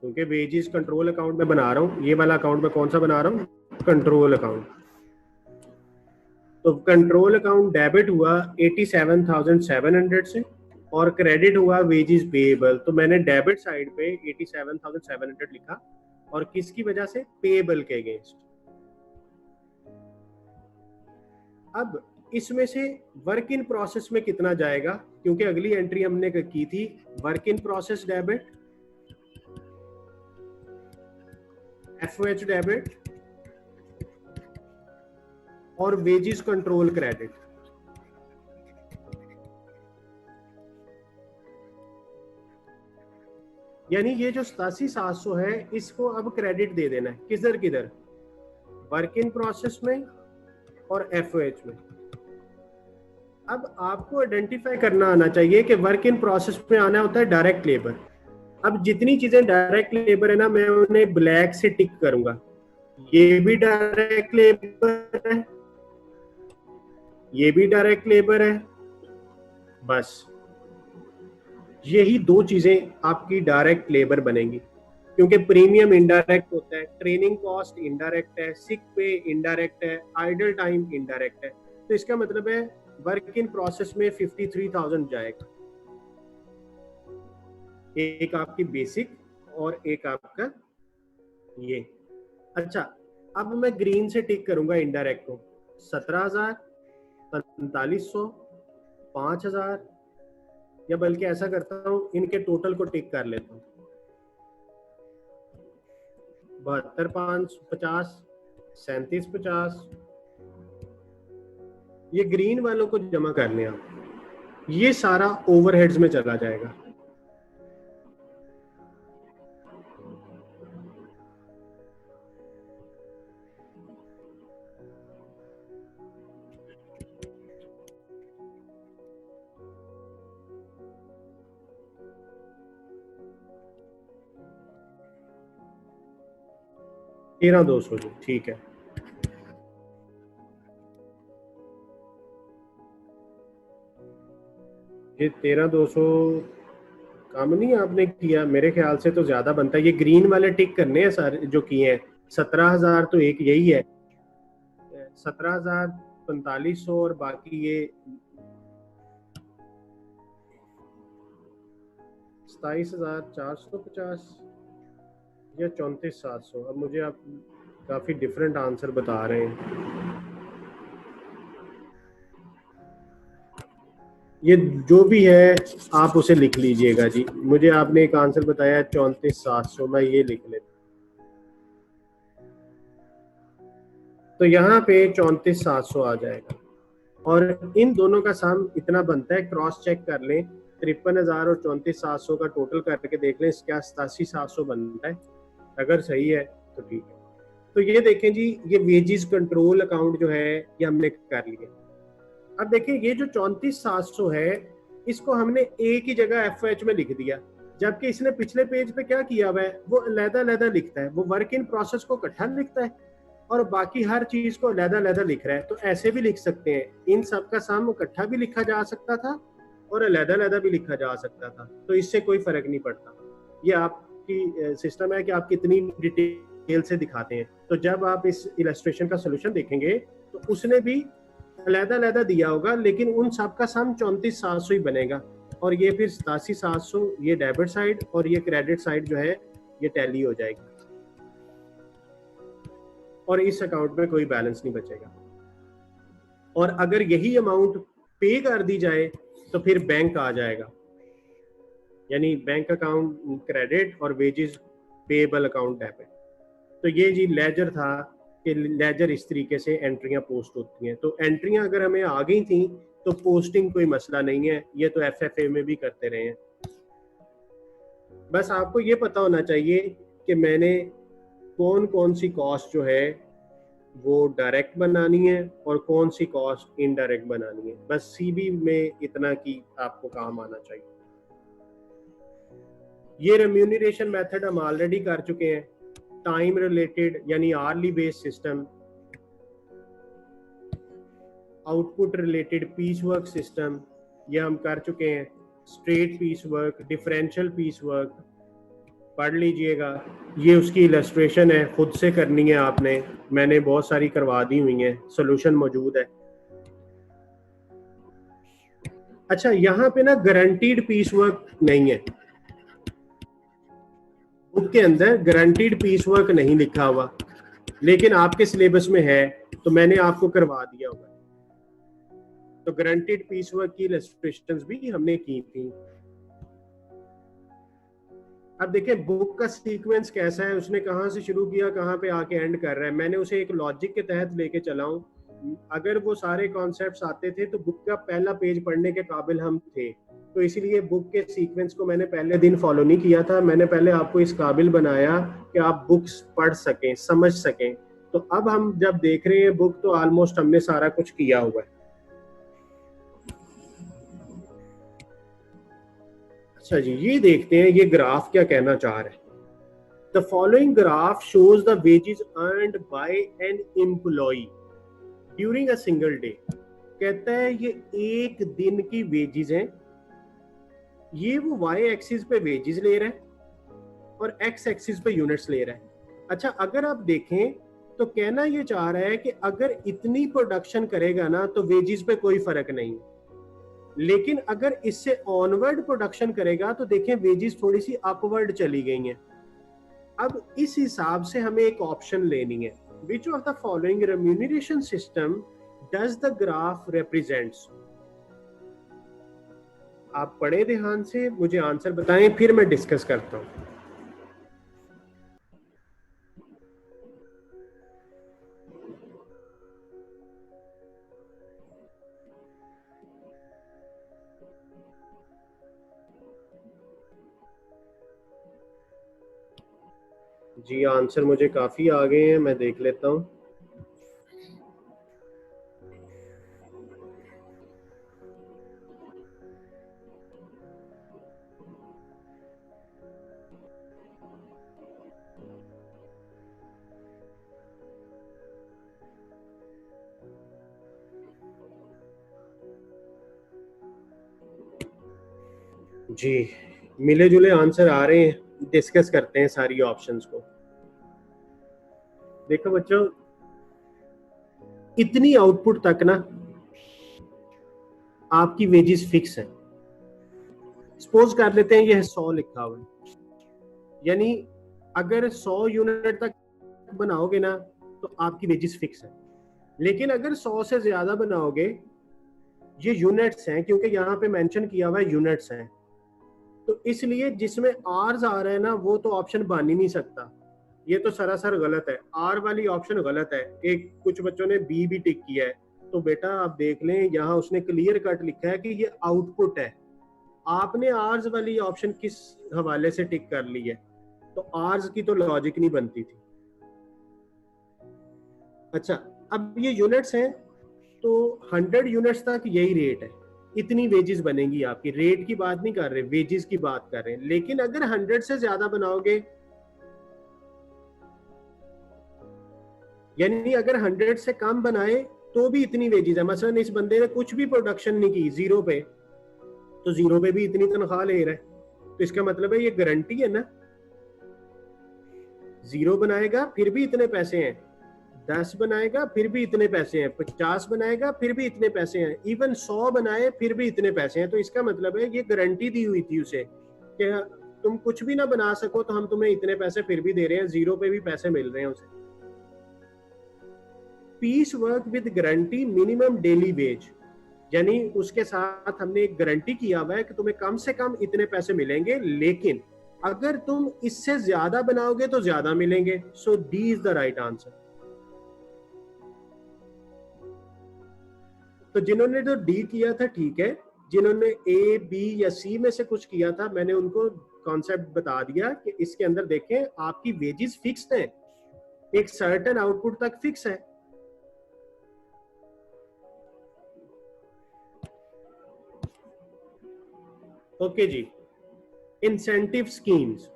क्योंकि वेजेस कंट्रोल अकाउंट में बना रहा हूं। ये वाला अकाउंट में कौन सा बना रहा हूं, कंट्रोल अकाउंट। तो कंट्रोल अकाउंट डेबिट हुआ 87,700 से, और क्रेडिट हुआ वेजेस पेएबल। तो मैंने डेबिट साइड पे 87,700 लिखा, और किसकी वजह से, पेएबल के अगेंस्ट। अब इसमें से वर्क इन प्रोसेस में कितना जाएगा, क्योंकि अगली एंट्री हमने की थी work in process debit, FOH debit और वेजेस कंट्रोल क्रेडिट। यानी ये जो 87,700 है इसको अब क्रेडिट दे देना है, किधर किधर, वर्क इन प्रोसेस में और एफओएच में। अब आपको आइडेंटिफाई करना आना चाहिए कि वर्क इन प्रोसेस में आना होता है डायरेक्ट लेबर। अब जितनी चीजें डायरेक्ट लेबर है ना, मैं उन्हें ब्लैक से टिक करूंगा। ये भी डायरेक्ट लेबर है, ये भी डायरेक्ट लेबर है, बस यही दो चीजें आपकी डायरेक्ट लेबर बनेंगी, क्योंकि प्रीमियम इनडायरेक्ट होता है, ट्रेनिंग कॉस्ट इनडायरेक्ट है, सिक पे इनडायरेक्ट है, आइडल टाइम इनडायरेक्ट है। तो इसका मतलब है वर्क इन प्रोसेस में 53,000 जाएगा, एक आपकी बेसिक और एक आपका ये। अच्छा, अब मैं ग्रीन से टिक करूंगा इनडायरेक्ट को, 17,000, 4500, 5,000, या बल्कि ऐसा करता हूँ इनके टोटल को टिक कर लेता हूँ, 72,550, 37,50, ये ग्रीन वालों को जमा कर लें आप, ये सारा ओवरहेड्स में चला जाएगा। तेरह 200 जी, ठीक है। ये 13,200 काम नहीं आपने किया, मेरे ख्याल से तो ज्यादा बनता है। ये ग्रीन वाले टिक करने हैं सारे जो किए हैं। 17,000 तो एक यही है, 17,4500 और बाकी ये 27,450 या 34,700। अब मुझे आप काफी डिफरेंट आंसर बता रहे हैं। ये जो भी है आप उसे लिख लीजिएगा जी। मुझे आपने एक आंसर बताया 34,700, मैं ये लिख लेता। तो यहाँ पे 34,700 आ जाएगा और इन दोनों का सम इतना बनता है। क्रॉस चेक कर लें, 53,000 और 34,700 का टोटल करके देख लें क्या 87,700 बनता है। अगर सही है तो ठीक है। तो ये देखें जी, ये वेजेस कंट्रोल अकाउंट जो है ये हमने कर लिया। अब देखिए ये जो 34,700 है इसको हमने एक ही जगह FH में लिख दिया, जबकि इसने पिछले पेज पे क्या किया हुआ है, वो अलग-अलग लिखता है। वो वर्क इन प्रोसेस को इकट्ठा लिखता है और बाकी हर चीज को अलग-अलग लिख रहा है। तो ऐसे भी लिख सकते हैं, इन सब का सम इकट्ठा भी लिखा जा सकता था और अलग-अलग भी लिखा जा सकता था, तो इससे कोई फर्क नहीं पड़ता। ये आपकी सिस्टम है कि आप कितनी डिटेल से दिखाते हैं। तो जब आप इस इलस्ट्रेशन का सोल्यूशन देखेंगे तो उसने भी अलग-अलग दिया होगा, लेकिन उन सब का सम 34,700 ही बनेगा और ये फिर 87,700 ये डेबिट साइड और ये क्रेडिट साइड जो है ये टैली हो जाएगी और इस अकाउंट में कोई बैलेंस नहीं बचेगा। और अगर यही अमाउंट पे कर दी जाए तो फिर बैंक आ जाएगा, यानी बैंक अकाउंट क्रेडिट और वेजेस पेएबल अकाउंट डेबिट। तो ये जी लेजर था कि लेजर इस तरीके से एंट्रियां पोस्ट होती हैं। तो एंट्रियां अगर हमें आ गई थी तो पोस्टिंग कोई मसला नहीं है, ये तो FFA में भी करते रहे हैं। बस आपको ये पता होना चाहिए कि मैंने कौन कौन सी कॉस्ट जो है वो डायरेक्ट बनानी है और कौन सी कॉस्ट इनडायरेक्ट बनानी है। बस CB में इतना की आपको काम आना चाहिए। ये रेम्यूनरेशन मेथड हम ऑलरेडी कर चुके हैं। टाइम रिलेटेड यानी hourly based system, output related piece work system ये हम कर चुके हैं। Straight piece work, differential piece work पढ़ लीजिएगा। ये उसकी इलस्ट्रेशन है, खुद से करनी है आपने, मैंने बहुत सारी करवा दी हुई हैं, सोल्यूशन मौजूद है। अच्छा, यहाँ पे ना गारंटीड पीस वर्क नहीं है, बुक के अंदर गारंटीड पीस वर्क नहीं लिखा हुआ, लेकिन आपके सिलेबस में है तो मैंने आपको करवा दिया होगा। तो गारंटीड पीस वर्क की इलस्ट्रेशंस भी हमने की थी। अब देखिए बुक का सीक्वेंस कैसा है, उसने कहाँ से शुरू किया कहाँ पे आके एंड कर रहा है। मैंने उसे एक लॉजिक के तहत लेके चला हूँ। अगर वो सारे कॉन्सेप्ट्स आते थे तो बुक का पहला पेज पढ़ने के काबिल हम थे, तो इसीलिए बुक के सीक्वेंस को मैंने पहले दिन फॉलो नहीं किया था। मैंने पहले आपको इस काबिल बनाया कि आप बुक्स पढ़ सकें, समझ सकें। तो अब हम जब देख रहे हैं बुक तो ऑलमोस्ट हमने सारा कुछ किया हुआ है। अच्छा जी, ये देखते हैं ये ग्राफ क्या कहना चाह रहे हैं। The following graph shows the wages earned by an employee during a single day. कहता है ये एक दिन की वेजेस हैं, ये वो वाई एक्सिस पे वेजेस ले रहा है और एक्स एक्सिस पे यूनिट्स ले रहा है। अच्छा, अगर आप देखें तो कहना ये चाह रहा है कि अगर इतनी प्रोडक्शन करेगा ना तो वेजेस पे कोई फर्क नहीं, लेकिन अगर इससे ऑनवर्ड प्रोडक्शन करेगा तो देखें वेजेस थोड़ी सी अपवर्ड चली गई हैं। अब इस हिसाब से हमें एक ऑप्शन लेनी है, which of the following remuneration system does the graph represents. आप पढ़े ध्यान से, मुझे आंसर बताएं, फिर मैं डिस्कस करता हूं। जी आंसर मुझे काफी आ गए हैं, मैं देख लेता हूं। जी मिले जुले आंसर आ रहे हैं, डिस्कस करते हैं सारी ऑप्शंस को। देखो बच्चों, इतनी आउटपुट तक ना आपकी वेजेस फिक्स है। सपोज कर लेते हैं ये 100 लिखा हुआ है, यानी अगर 100 यूनिट तक बनाओगे ना तो आपकी वेजेस फिक्स है। लेकिन अगर 100 से ज्यादा बनाओगे, ये यूनिट्स हैं क्योंकि यहाँ पे मेंशन किया हुआ है यूनिट्स हैं, तो इसलिए जिसमें आर्स आ रहा है ना वो तो ऑप्शन बन ही नहीं सकता। ये तो सरासर गलत है, आर वाली ऑप्शन गलत है। एक कुछ बच्चों ने बी भी टिक किया है, तो बेटा आप देख लें, यहाँ उसने क्लियर कट लिखा है कि ये आउटपुट है। आपने आर्स वाली ऑप्शन किस हवाले से टिक कर ली है? तो आर्स की तो लॉजिक नहीं बनती थी। अच्छा, अब ये यूनिट्स हैं, तो 100 यूनिट्स तक यही रेट है, इतनी वेजेस बनेगी आपकी। रेट की बात नहीं कर रहे, वेजेस की बात कर रहे हैं। लेकिन अगर 100 से ज्यादा बनाओगे, यानी अगर 100 से कम बनाए तो भी इतनी वेजेस है। मसलन इस बंदे ने कुछ भी प्रोडक्शन नहीं की, जीरो पे, तो जीरो पे भी इतनी तनख्वाह ले रहा है, तो इसका मतलब है ये गारंटी है ना। जीरो बनाएगा फिर भी इतने पैसे हैं, 10 बनाएगा फिर भी इतने पैसे हैं, 50 बनाएगा फिर भी इतने पैसे हैं, इवन 100 बनाए फिर भी इतने पैसे हैं। तो इसका मतलब है ये गारंटी दी हुई थी उसे कि तुम कुछ भी ना बना सको तो हम तुम्हें इतने पैसे फिर भी दे रहे हैं, जीरो पे भी पैसे मिल रहे हैं उसे। Piece work with guarantee minimum daily wage, यानी उसके साथ हमने एक गारंटी किया हुआ है कि तुम्हें कम से कम इतने पैसे मिलेंगे, लेकिन अगर तुम इससे ज्यादा बनाओगे तो ज्यादा मिलेंगे। So D is the right answer. तो जिन्होंने तो डी किया था ठीक है, जिन्होंने ए बी या सी में से कुछ किया था, मैंने उनको कॉन्सेप्ट बता दिया कि इसके अंदर देखें आपकी वेजेस फिक्स्ड है, एक सर्टेन आउटपुट तक फिक्स है। ओके जी, incentive schemes.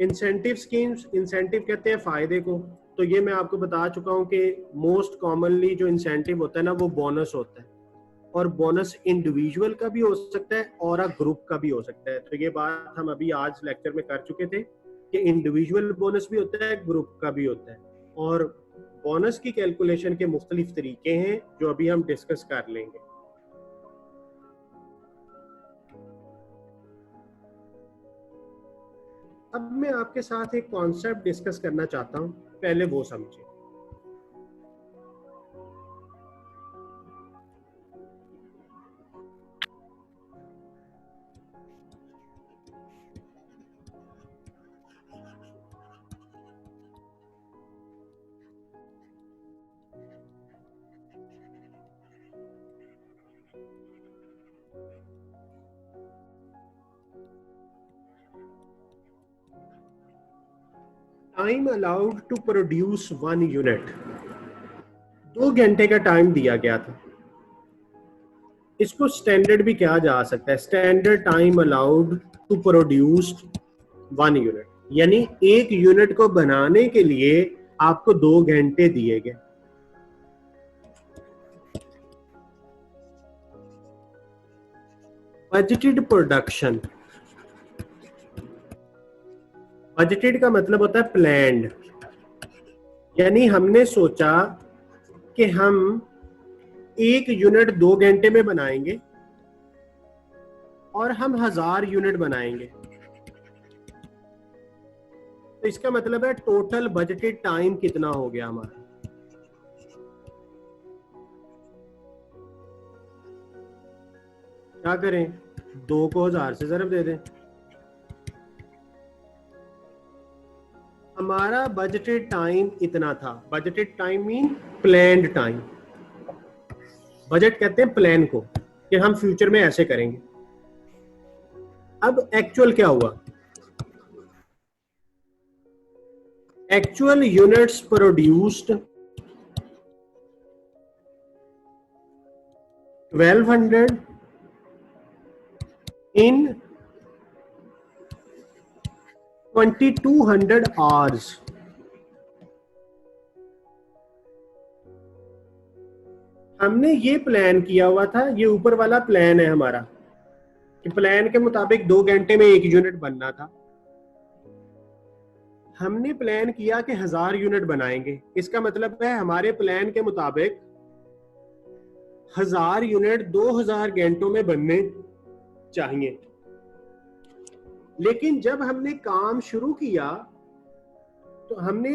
Incentive schemes, incentive कहते हैं फायदे को। तो ये मैं आपको बता चुका हूं कि मोस्ट कॉमनली जो इंसेंटिव होता है ना वो बोनस होता है, और बोनस इंडिविजुअल का भी हो सकता है और ग्रुप का भी हो सकता है। तो ये बात हम अभी आज लेक्चर में कर चुके थे कि इंडिविजुअल बोनस भी होता है, ग्रुप का भी होता है, और बोनस की कैलकुलेशन के मुख्तलिफ तरीके हैं जो अभी हम डिस्कस कर लेंगे। अब मैं आपके साथ एक कॉन्सेप्ट डिस्कस करना चाहता हूं, पहले वो समझे। Time allowed to produce 1 unit, 2 घंटे का टाइम दिया गया था। इसको स्टैंडर्ड भी कहा जा सकता है, standard time allowed to produce 1 unit, यानी एक यूनिट को बनाने के लिए आपको 2 घंटे दिए गए। बजटेड प्रोडक्शन, बजटेड का मतलब होता है प्लान्ड, यानी हमने सोचा कि हम एक यूनिट 2 घंटे में बनाएंगे और हम 1000 यूनिट बनाएंगे। तो इसका मतलब है टोटल बजटेड टाइम कितना हो गया हमारा। क्या करें, 2 को 1000 से ज़रब दे दें। हमारा बजटेड टाइम इतना था। Budgeted time mean planned time. Budget कहते हैं प्लान को कि हम फ्यूचर में ऐसे करेंगे। अब एक्चुअल क्या हुआ? एक्चुअल यूनिट्स प्रोड्यूस्ड 1200 इन 2200 आवर्स। हमने ये प्लान किया हुआ था, ये ऊपर वाला प्लान है हमारा, कि प्लान के मुताबिक 2 घंटे में 1 यूनिट बनना था। हमने प्लान किया कि 1000 यूनिट बनाएंगे। इसका मतलब है हमारे प्लान के मुताबिक 1000 यूनिट 2000 घंटों में बनने चाहिए। लेकिन जब हमने काम शुरू किया तो हमने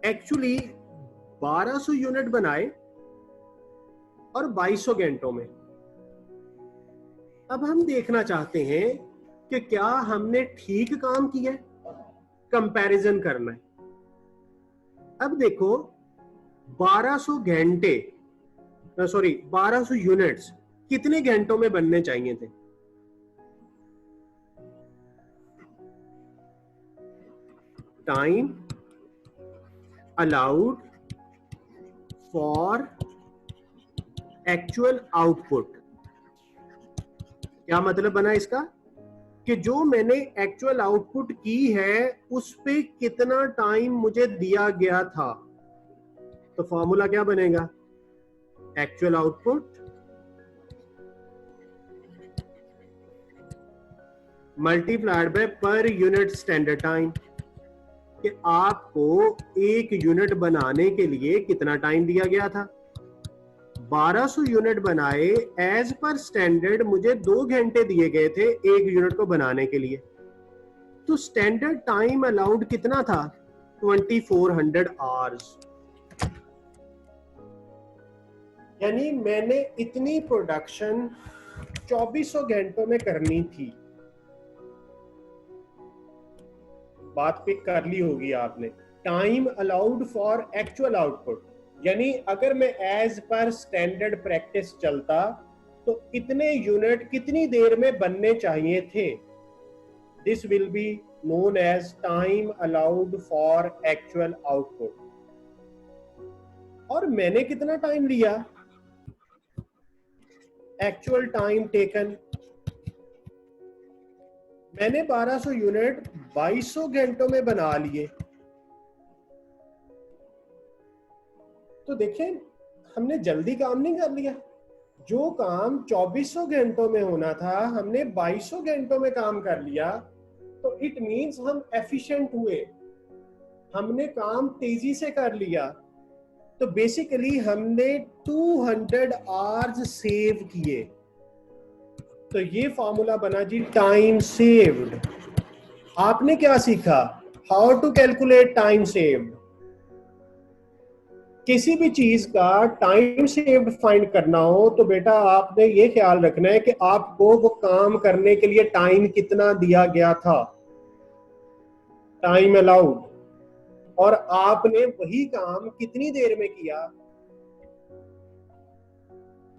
एक्चुअली 1200 यूनिट बनाए और 2200 घंटों में। अब हम देखना चाहते हैं कि क्या हमने ठीक काम किया, कंपैरिजन करना है। अब देखो 1200 घंटे, सॉरी 1200 यूनिट्स कितने घंटों में बनने चाहिए थे? Time allowed for actual output. क्या मतलब बना इसका? कि जो मैंने एक्चुअल आउटपुट की है उस पे कितना टाइम मुझे दिया गया था। तो फॉर्मूला क्या बनेगा? Actual output multiplied by per unit standard time. कि आपको 1 यूनिट बनाने के लिए कितना टाइम दिया गया था? 1200 यूनिट बनाए, एज पर स्टैंडर्ड मुझे 2 घंटे दिए गए थे 1 यूनिट को बनाने के लिए। तो स्टैंडर्ड टाइम अलाउड कितना था? 2400 आवर्स। यानी मैंने इतनी प्रोडक्शन 2400 घंटों में करनी थी। बात पिक कर ली होगी आपने। Time allowed for actual output, यानी अगर मैं एज पर स्टैंडर्ड प्रैक्टिस चलता तो इतने यूनिट कितनी देर में बनने चाहिए थे। This will be known as time allowed for actual output. और मैंने कितना टाइम लिया? एक्चुअल टाइम टेकन, मैंने 1200 यूनिट 2200 घंटों में बना लिए। तो देखें, हमने जल्दी काम नहीं कर लिया। जो काम 2400 घंटों में होना था हमने 2200 घंटों में काम कर लिया। तो इट मींस हम एफिशिएंट हुए, हमने काम तेजी से कर लिया। तो बेसिकली हमने 200 आवर्स सेव किए। तो ये फॉर्मूला बना जी टाइम सेव्ड। आपने क्या सीखा? How to calculate time saved. किसी भी चीज का टाइम सेव्ड फाइंड करना हो तो बेटा आपने ये ख्याल रखना है कि आपको वो काम करने के लिए टाइम कितना दिया गया था, टाइम अलाउड, और आपने वही काम कितनी देर में किया?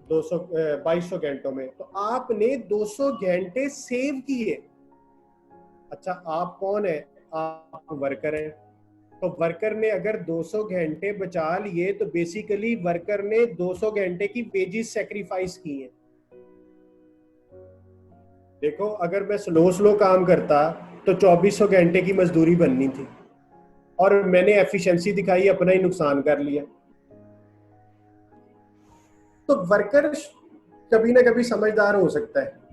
2200 घंटों में। तो आपने 200 घंटे सेव किए। अच्छा, आप कौन है? आप वर्कर हैं। तो वर्कर ने अगर 200 घंटे बचा लिए तो बेसिकली वर्कर ने 200 घंटे की वेजेस सैक्रिफाइस की है। देखो, अगर मैं स्लो काम करता तो 2400 घंटे की मजदूरी बननी थी और मैंने एफिशिएंसी दिखाई, अपना ही नुकसान कर लिया। तो वर्कर कभी ना कभी समझदार हो सकता है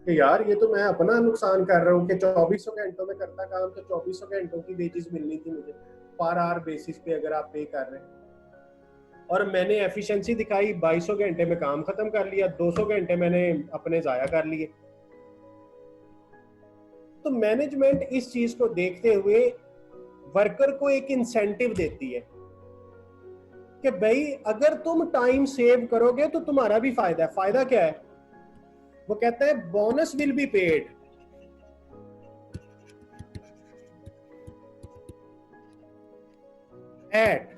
कि यार ये तो मैं अपना नुकसान कर रहा हूँ कि 2400 घंटों में करता काम तो 2400 घंटों की वेजेस मिलनी थी मुझे पर आवर बेसिस पे अगर आप पे कर रहे हैं, और मैंने एफिशिएंसी दिखाई, 2200 घंटे में काम खत्म कर लिया, 200 घंटे मैंने अपने जाया कर लिए। तो मैनेजमेंट इस चीज को देखते हुए वर्कर को एक इंसेंटिव देती है कि भाई अगर तुम टाइम सेव करोगे तो तुम्हारा भी फायदा है। फायदा क्या है? वो कहता है bonus will be paid at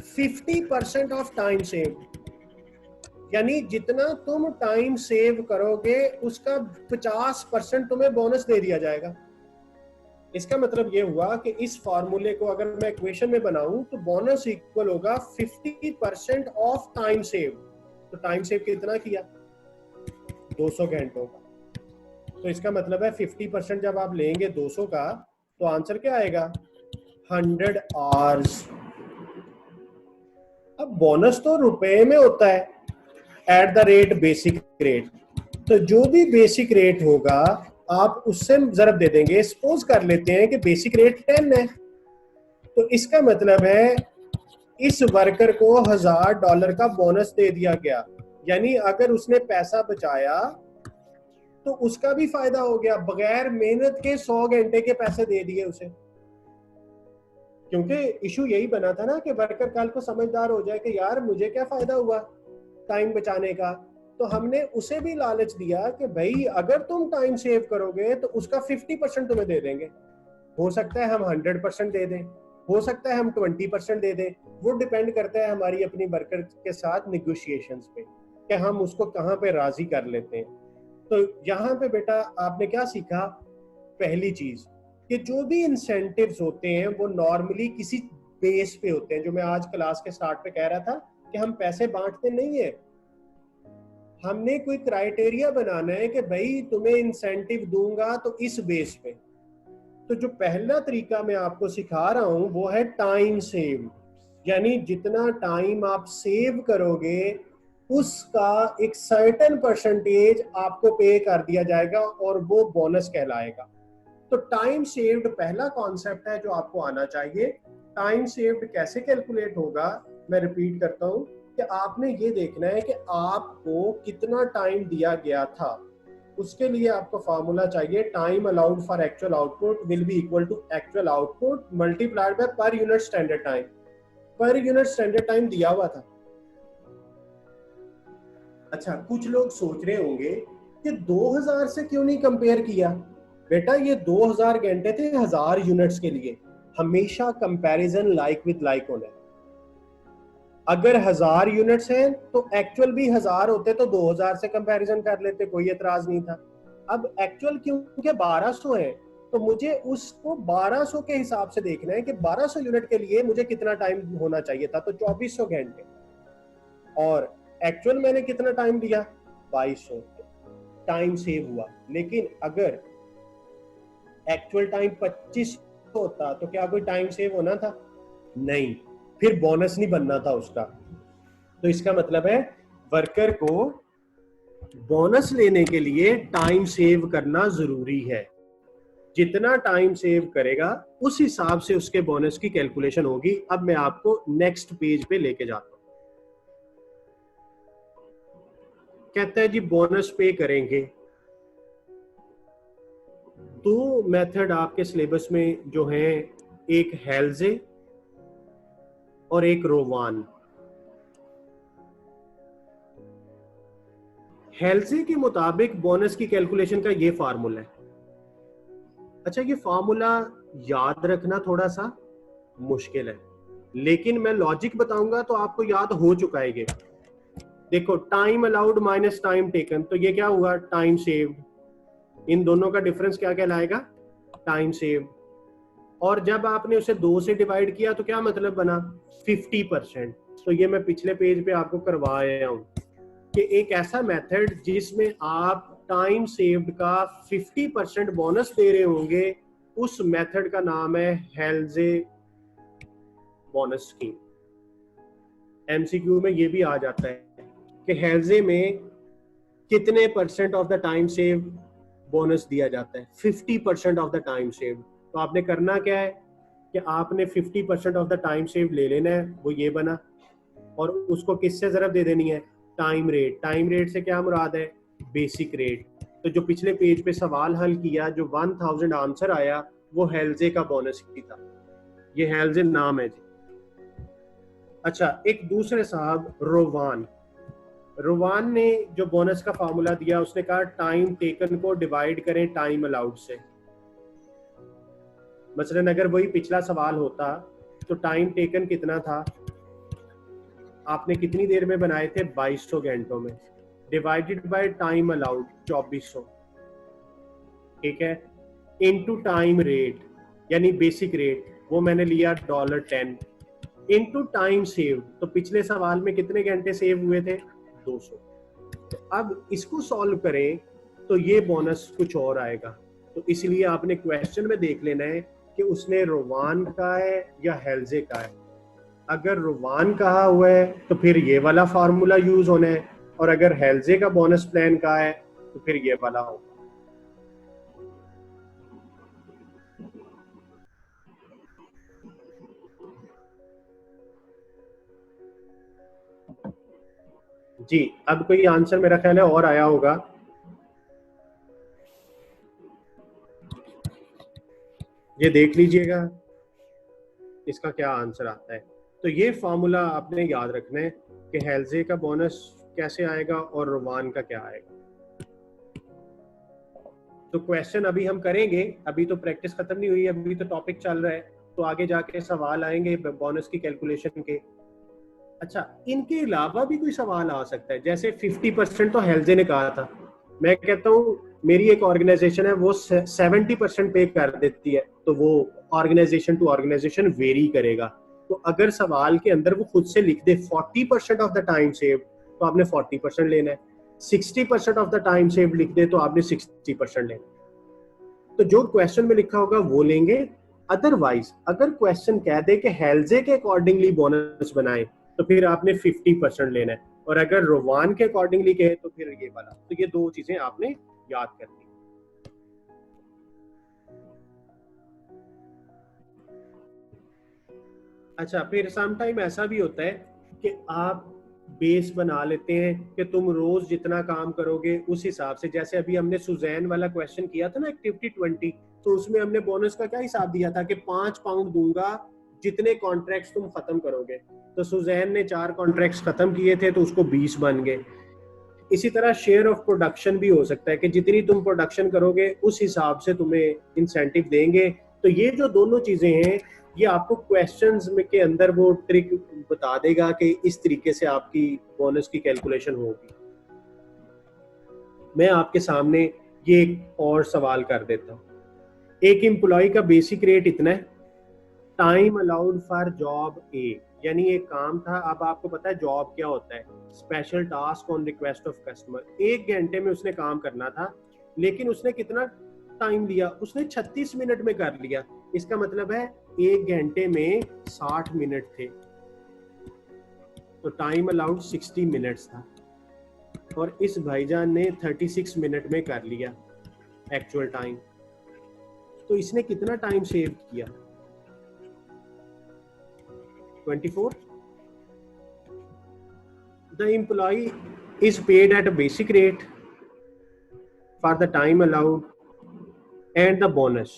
50% of time save, यानी जितना तुम टाइम सेव करोगे उसका 50% तुम्हें बोनस दे दिया जाएगा। इसका मतलब ये हुआ कि इस फॉर्मूले को अगर मैं इक्वेशन में बनाऊं तो बोनस इक्वल होगा 50% ऑफ टाइम सेव। तो टाइम सेव कितना किया? 200 घंटों का। तो इसका मतलब है 50% जब आप लेंगे 200 का तो आंसर क्या आएगा? 100 आवर्स। अब बोनस तो रुपए में होता है at the rate basic rate, तो जो भी बेसिक रेट होगा आप उससे जरब दे देंगे। सपोज कर लेते हैं कि बेसिक रेट 10 है, तो इसका मतलब है इस वर्कर को $1000 का बोनस दे दिया गया, यानी अगर उसने पैसा बचाया तो उसका भी फायदा हो गया, बगैर मेहनत के 100 घंटे के पैसे दे दिए उसे। क्योंकि इशू यही बना था ना कि वर्कर कल को समझदार हो जाए कि यार मुझे क्या फायदा हुआ टाइम बचाने का, तो हमने उसे भी लालच दिया कि भाई अगर तुम टाइम सेव करोगे तो उसका 50% तुम्हें दे देंगे। हो सकता है हम 100% दे दें, हो सकता है हम 20% दे दें, वो डिपेंड करता है हमारी अपनी वर्कर के साथ निगोशिएशंस पे कि हम उसको कहाँ पे राजी कर लेते हैं। तो यहाँ पे बेटा आपने क्या सीखा? पहली चीज कि जो भी इंसेंटिव्स होते हैं वो नॉर्मली किसी बेस पे होते हैं। जो मैं आज क्लास के स्टार्ट पे कह रहा था कि हम पैसे बांटते नहीं है, हमने कोई क्राइटेरिया बनाना है कि भाई तुम्हें इंसेंटिव दूंगा तो इस बेस पे। तो जो पहला तरीका मैं आपको सिखा रहा हूं वो है टाइम सेव, यानी जितना टाइम आप सेव करोगे उसका एक सर्टेन परसेंटेज आपको पे कर दिया जाएगा और वो बोनस कहलाएगा। तो टाइम सेव्ड पहला कॉन्सेप्ट है जो आपको आना चाहिए। टाइम सेव्ड कैसे कैलकुलेट होगा, मैं रिपीट करता हूं कि आपने ये देखना है कि आपको कितना टाइम दिया गया था। उसके लिए आपको फॉर्मूला चाहिए, time allowed for actual output will be equal to actual output multiplied by per unit standard time. Per unit standard time दिया हुआ था। अच्छा, कुछ लोग सोच रहे होंगे कि 2000 से क्यों नहीं कंपेयर किया? बेटा ये 2000 घंटे थे 1000 यूनिट्स के लिए। हमेशा कंपैरिजन लाइक विद लाइक होना है। अगर 1000 यूनिट्स हैं तो एक्चुअल भी 1000 होते तो 2000 से कंपैरिजन कर लेते, कोई एतराज नहीं था। अब एक्चुअल क्योंकि 1200 है तो मुझे उसको 1200 के हिसाब से देखना है कि 1200 यूनिट के लिए मुझे कितना टाइम होना चाहिए था, तो 2400 घंटे। और एक्चुअल मैंने कितना टाइम दिया? 2200। टाइम सेव हुआ। लेकिन अगर एक्चुअल टाइम 25 होता तो क्या कोई टाइम सेव होना था? नहीं, फिर बोनस नहीं बनना था उसका। तो इसका मतलब है वर्कर को बोनस लेने के लिए टाइम सेव करना जरूरी है। जितना टाइम सेव करेगा उस हिसाब से उसके बोनस की कैलकुलेशन होगी। अब मैं आपको नेक्स्ट पेज पे लेके जाता हूं। कहता है जी बोनस पे करेंगे। दो मेथड आपके सिलेबस में जो है, एक हेल्जे और एक रोवान। हेल्जे के मुताबिक बोनस की कैलकुलेशन का ये फार्मूला है। अच्छा, ये फार्मूला याद रखना थोड़ा सा मुश्किल है, लेकिन मैं लॉजिक बताऊंगा तो आपको याद हो चुका है ये। देखो, time allowed minus time taken, तो ये क्या हुआ? Time saved. इन दोनों का डिफरेंस क्या कहलाएगा? Time saved. और जब आपने उसे 2 से डिवाइड किया तो क्या मतलब बना? 50%। तो ये मैं पिछले पेज पे आपको करवाया हूं कि एक ऐसा मेथड जिसमें आप टाइम सेव्ड का 50% बोनस दे रहे होंगे, उस मेथड का नाम है हेल्जे बोनस स्कीम। एमसीक्यू में ये भी आ जाता है कि हेल्जे में कितने percent of the time save bonus दिया जाता है? 50% ऑफ द टाइम सेव। तो आपने करना क्या है कि आपने 50% ऑफ द टाइम सेव ले लेना है, वो ये बना, और उसको किससे जरब दे देनी है? Time rate. टाइम रेट से क्या मुराद है? Basic rate. तो जो पिछले पेज पे सवाल हल किया, जो 1000 आंसर आया, वो हेल्जे का बोनस की था। ये हेल्जे नाम है जी। अच्छा, एक दूसरे साहब रोवान। रुवान ने जो बोनस का फार्मूला दिया, उसने कहा टाइम टेकन को डिवाइड करें टाइम अलाउड से। मसलन अगर वही पिछला सवाल होता तो टाइम टेकन कितना था, आपने कितनी देर में बनाए थे, 2200 घंटों में, डिवाइडेड बाय टाइम अलाउड 2400, ठीक है, इनटू टाइम रेट यानी बेसिक रेट, वो मैंने लिया $10, इनटू टाइम सेव, तो पिछले सवाल में कितने घंटे सेव हुए थे, 200। तो अब इसको सॉल्व करें तो ये बोनस कुछ और आएगा। तो इसलिए आपने क्वेश्चन में देख लेना है कि उसने रुवान का है या हेल्जे का है। अगर रुवान कहा हुआ है तो फिर ये वाला फार्मूला यूज होना है, और अगर हेल्जे का बोनस प्लान का है तो फिर ये वाला होगा। जी, अब कोई आंसर मेरा ख्याल है और आया होगा। ये देख लीजिएगा इसका क्या आंसर आता है। तो ये फार्मूला आपने याद रखना है कि हेल्जे का बोनस कैसे आएगा और रुवान का क्या आएगा। तो क्वेश्चन अभी हम करेंगे, अभी तो प्रैक्टिस खत्म नहीं हुई, अभी तो टॉपिक चल रहा है, तो आगे जाके सवाल आएंगे बोनस की कैलकुलेशन के। अच्छा, इनके अलावा भी कोई सवाल आ सकता है, जैसे 50% तो हेल्जे ने कहा था, मैं कहता हूँ मेरी एक ऑर्गेनाइजेशन है वो 70% पे कर देती है, तो वो ऑर्गेनाइजेशन टू ऑर्गेनाइजेशन वेरी करेगा। तो अगर सवाल के अंदर वो खुद से लिख दे 40% ऑफ द टाइम सेव, तो आपने 40% लेना है। 60% ऑफ द टाइम सेव लिख दे तो आपने 60% लेना है। तो जो क्वेश्चन में लिखा होगा वो लेंगे। अदरवाइज अगर क्वेश्चन कह दे कि हेल्जे के अकॉर्डिंगली बोनस बनाए, तो फिर आपने 50% लेना है, और अगर रुवान के अकॉर्डिंगली कहे तो फिर ये वाला। तो ये दो चीजें आपने याद करनी। अच्छा, फिर सम टाइम ऐसा भी होता है कि आप बेस बना लेते हैं कि तुम रोज जितना काम करोगे उस हिसाब से, जैसे अभी हमने सुजैन वाला क्वेश्चन किया था ना एक्टिविटी 20, तो उसमें हमने बोनस का क्या हिसाब दिया था कि 5 पाउंड दूंगा जितने कॉन्ट्रैक्ट्स तुम खत्म करोगे। तो सुजैन ने 4 कॉन्ट्रैक्ट्स खत्म किए थे तो उसको 20 बन गए। इसी तरह शेयर ऑफ प्रोडक्शन भी हो सकता है कि जितनी तुम प्रोडक्शन करोगे उस हिसाब से तुम्हें इंसेंटिव देंगे। तो ये जो दोनों चीजें हैं ये आपको क्वेश्चंस में के अंदर वो ट्रिक बता देगा कि इस तरीके से आपकी बोनस की कैलकुलेशन होगी। मैं आपके सामने ये एक और सवाल कर देता हूँ। एक एम्प्लॉय का बेसिक रेट इतना है, time allowed for job A, यानी एक काम था। अब आपको पता है जॉब क्या होता है, special task on request of customer. 1 घंटे में उसने काम करना था, लेकिन उसने कितना टाइम लिया, उसने 36 मिनट में कर लिया। इसका मतलब है 1 घंटे में 60 मिनट थे, तो टाइम अलाउड 60 मिनट्स था, और इस भाईजान ने 36 मिनट में कर लिया एक्चुअल टाइम। तो इसने कितना टाइम सेव किया, 24। The employee is paid at a basic rate for the time allowed and the bonus.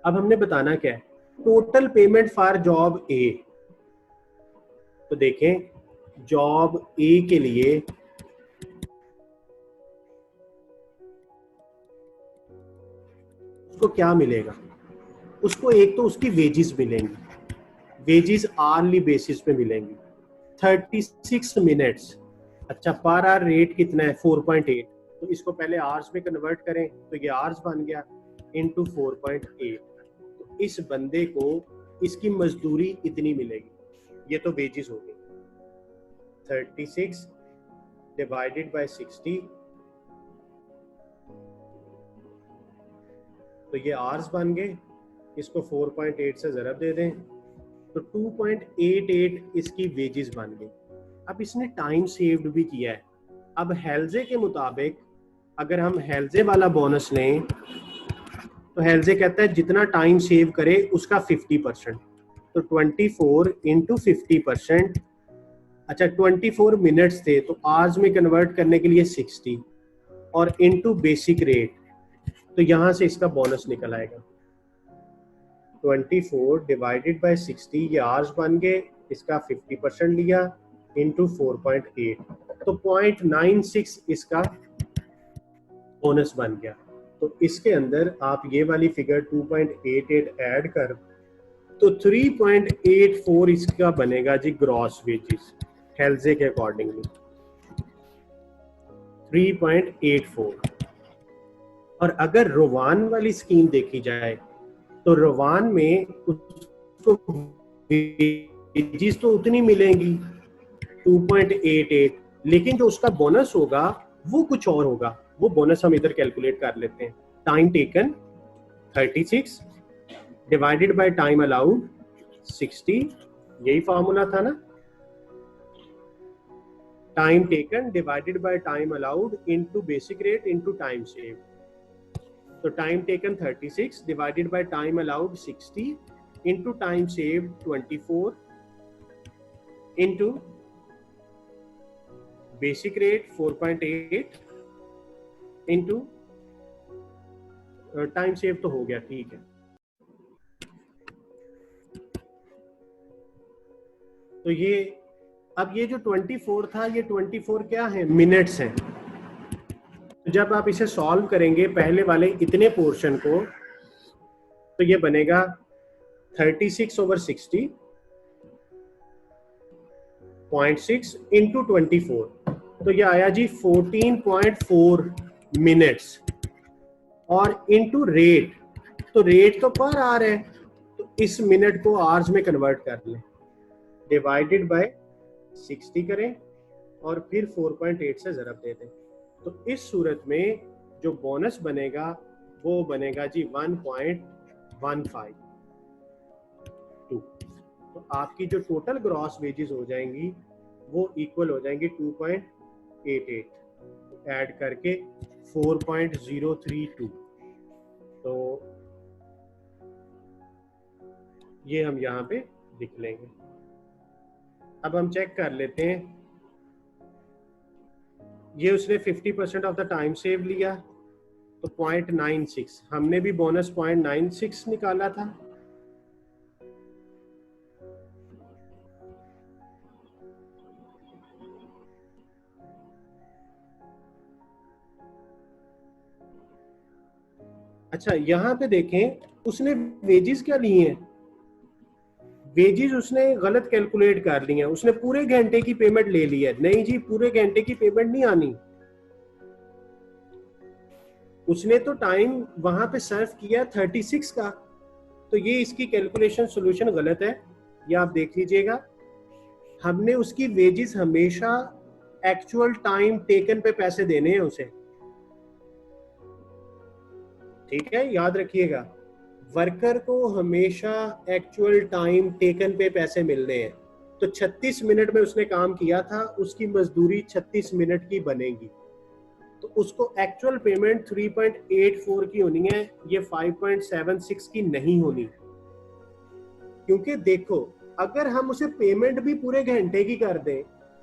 अब हमने बताना क्या है, total payment for job A. तो देखें जॉब ए के लिए उसको क्या मिलेगा, उसको एक तो उसकी वेजेस मिलेंगी, वेजेस आर्ली बेसिस पे मिलेंगी, 36 मिनट्स। अच्छा, पर आवर रेट कितना है, 4.8, तो इसको पहले आवर्स में कन्वर्ट करें तो ये आवर्स बन गया इनटू 4.8। तो इस बंदे को इसकी मजदूरी इतनी मिलेगी, ये तो वेजेस हो गई, 36 डिवाइडेड बाय 60, तो ये आवर्स बन गए, इसको 4.8 से ज़रब दे दें तो 2.88 इसकी वेजेस बन गई। अब इसने टाइम सेव्ड भी किया है। अब हेल्जे के मुताबिक अगर हम हेल्जे वाला बोनस लें तो हेल्जे कहता है जितना टाइम सेव करे उसका 50%, तो 24 इंटू 50%। अच्छा, 24 मिनट्स थे तो आवर्स में कन्वर्ट करने के लिए 60 और इंटू बेसिक रेट, तो यहां से इसका बोनस निकल आएगा 24 डिवाइडेड बाय 60, ये आवर्स बन गए, इसका 50% लिया इंटू 4.8, तो 0.96 इसका बोनस बन गया। तो इसके अंदर आप ये वाली फिगर 2.88 ऐड कर, तो 3.84 इसका बनेगा जी ग्रॉस वेजेस हेल्जे के अकॉर्डिंगली, 3.84। और अगर रोवान वाली स्कीम देखी जाए तो रोवान में उसको वेजेस तो उतनी मिलेंगी 2.88, लेकिन जो उसका बोनस होगा वो कुछ और होगा। वो बोनस हम इधर कैलकुलेट कर लेते हैं। Time taken 36 divided by time allowed 60, यही फॉर्मूला था ना, time taken divided by time allowed into basic rate into time save. तो time taken 36 divided by time allowed 60 into time save 24 into basic rate 4.8 into time save तो हो गया, ठीक है। तो ये अब ये जो 24 था, ये 24 क्या है, मिनट्स हैं। तो जब आप इसे सॉल्व करेंगे पहले वाले इतने पोर्शन को, तो ये बनेगा 36/60.6 इंटू 24, तो ये आया जी 14.4 मिनट्स। और इंटू रेट, तो रेट तो पर आवर है, तो इस मिनट को आवर्स में कन्वर्ट कर लें, डिवाइडेड बाय 60 करें और फिर 4.8 से ज़रब दे दें। तो इस सूरत में जो बोनस बनेगा वो बनेगा जी 1.152। तो आपकी जो टोटल ग्रॉस वेजेस हो जाएंगी वो इक्वल हो जाएंगी 2.88 ऐड करके 4.032। तो ये हम यहाँ पे लिख लेंगे। अब हम चेक कर लेते हैं, ये उसने 50% ऑफ द टाइम सेव लिया, तो 0.96, हमने भी बोनस 0.96 निकाला था। अच्छा यहाँ पे देखें, उसने वेजेस क्या लिए हैं, वेजेस उसने गलत कैलकुलेट कर ली है, उसने पूरे घंटे की पेमेंट ले ली है। नहीं जी, पूरे घंटे की पेमेंट नहीं आनी, उसने तो टाइम वहां पे सर्व किया 36 का, तो ये इसकी कैलकुलेशन सॉल्यूशन गलत है, ये आप देख लीजिएगा। हमने उसकी वेजेस हमेशा एक्चुअल टाइम टेकन पे पैसे देने हैं उसे, ठीक है, याद रखिएगा। वर्कर को हमेशा एक्चुअल टाइम टेकन पे पैसे मिलने हैं। तो 36 मिनट में उसने काम किया था, उसकी मजदूरी 36 मिनट की बनेगी, तो उसको एक्चुअल पेमेंट 3.84 की होनी है, ये 5.76 की नहीं होनी। क्योंकि देखो, अगर हम उसे पेमेंट भी पूरे घंटे की कर दें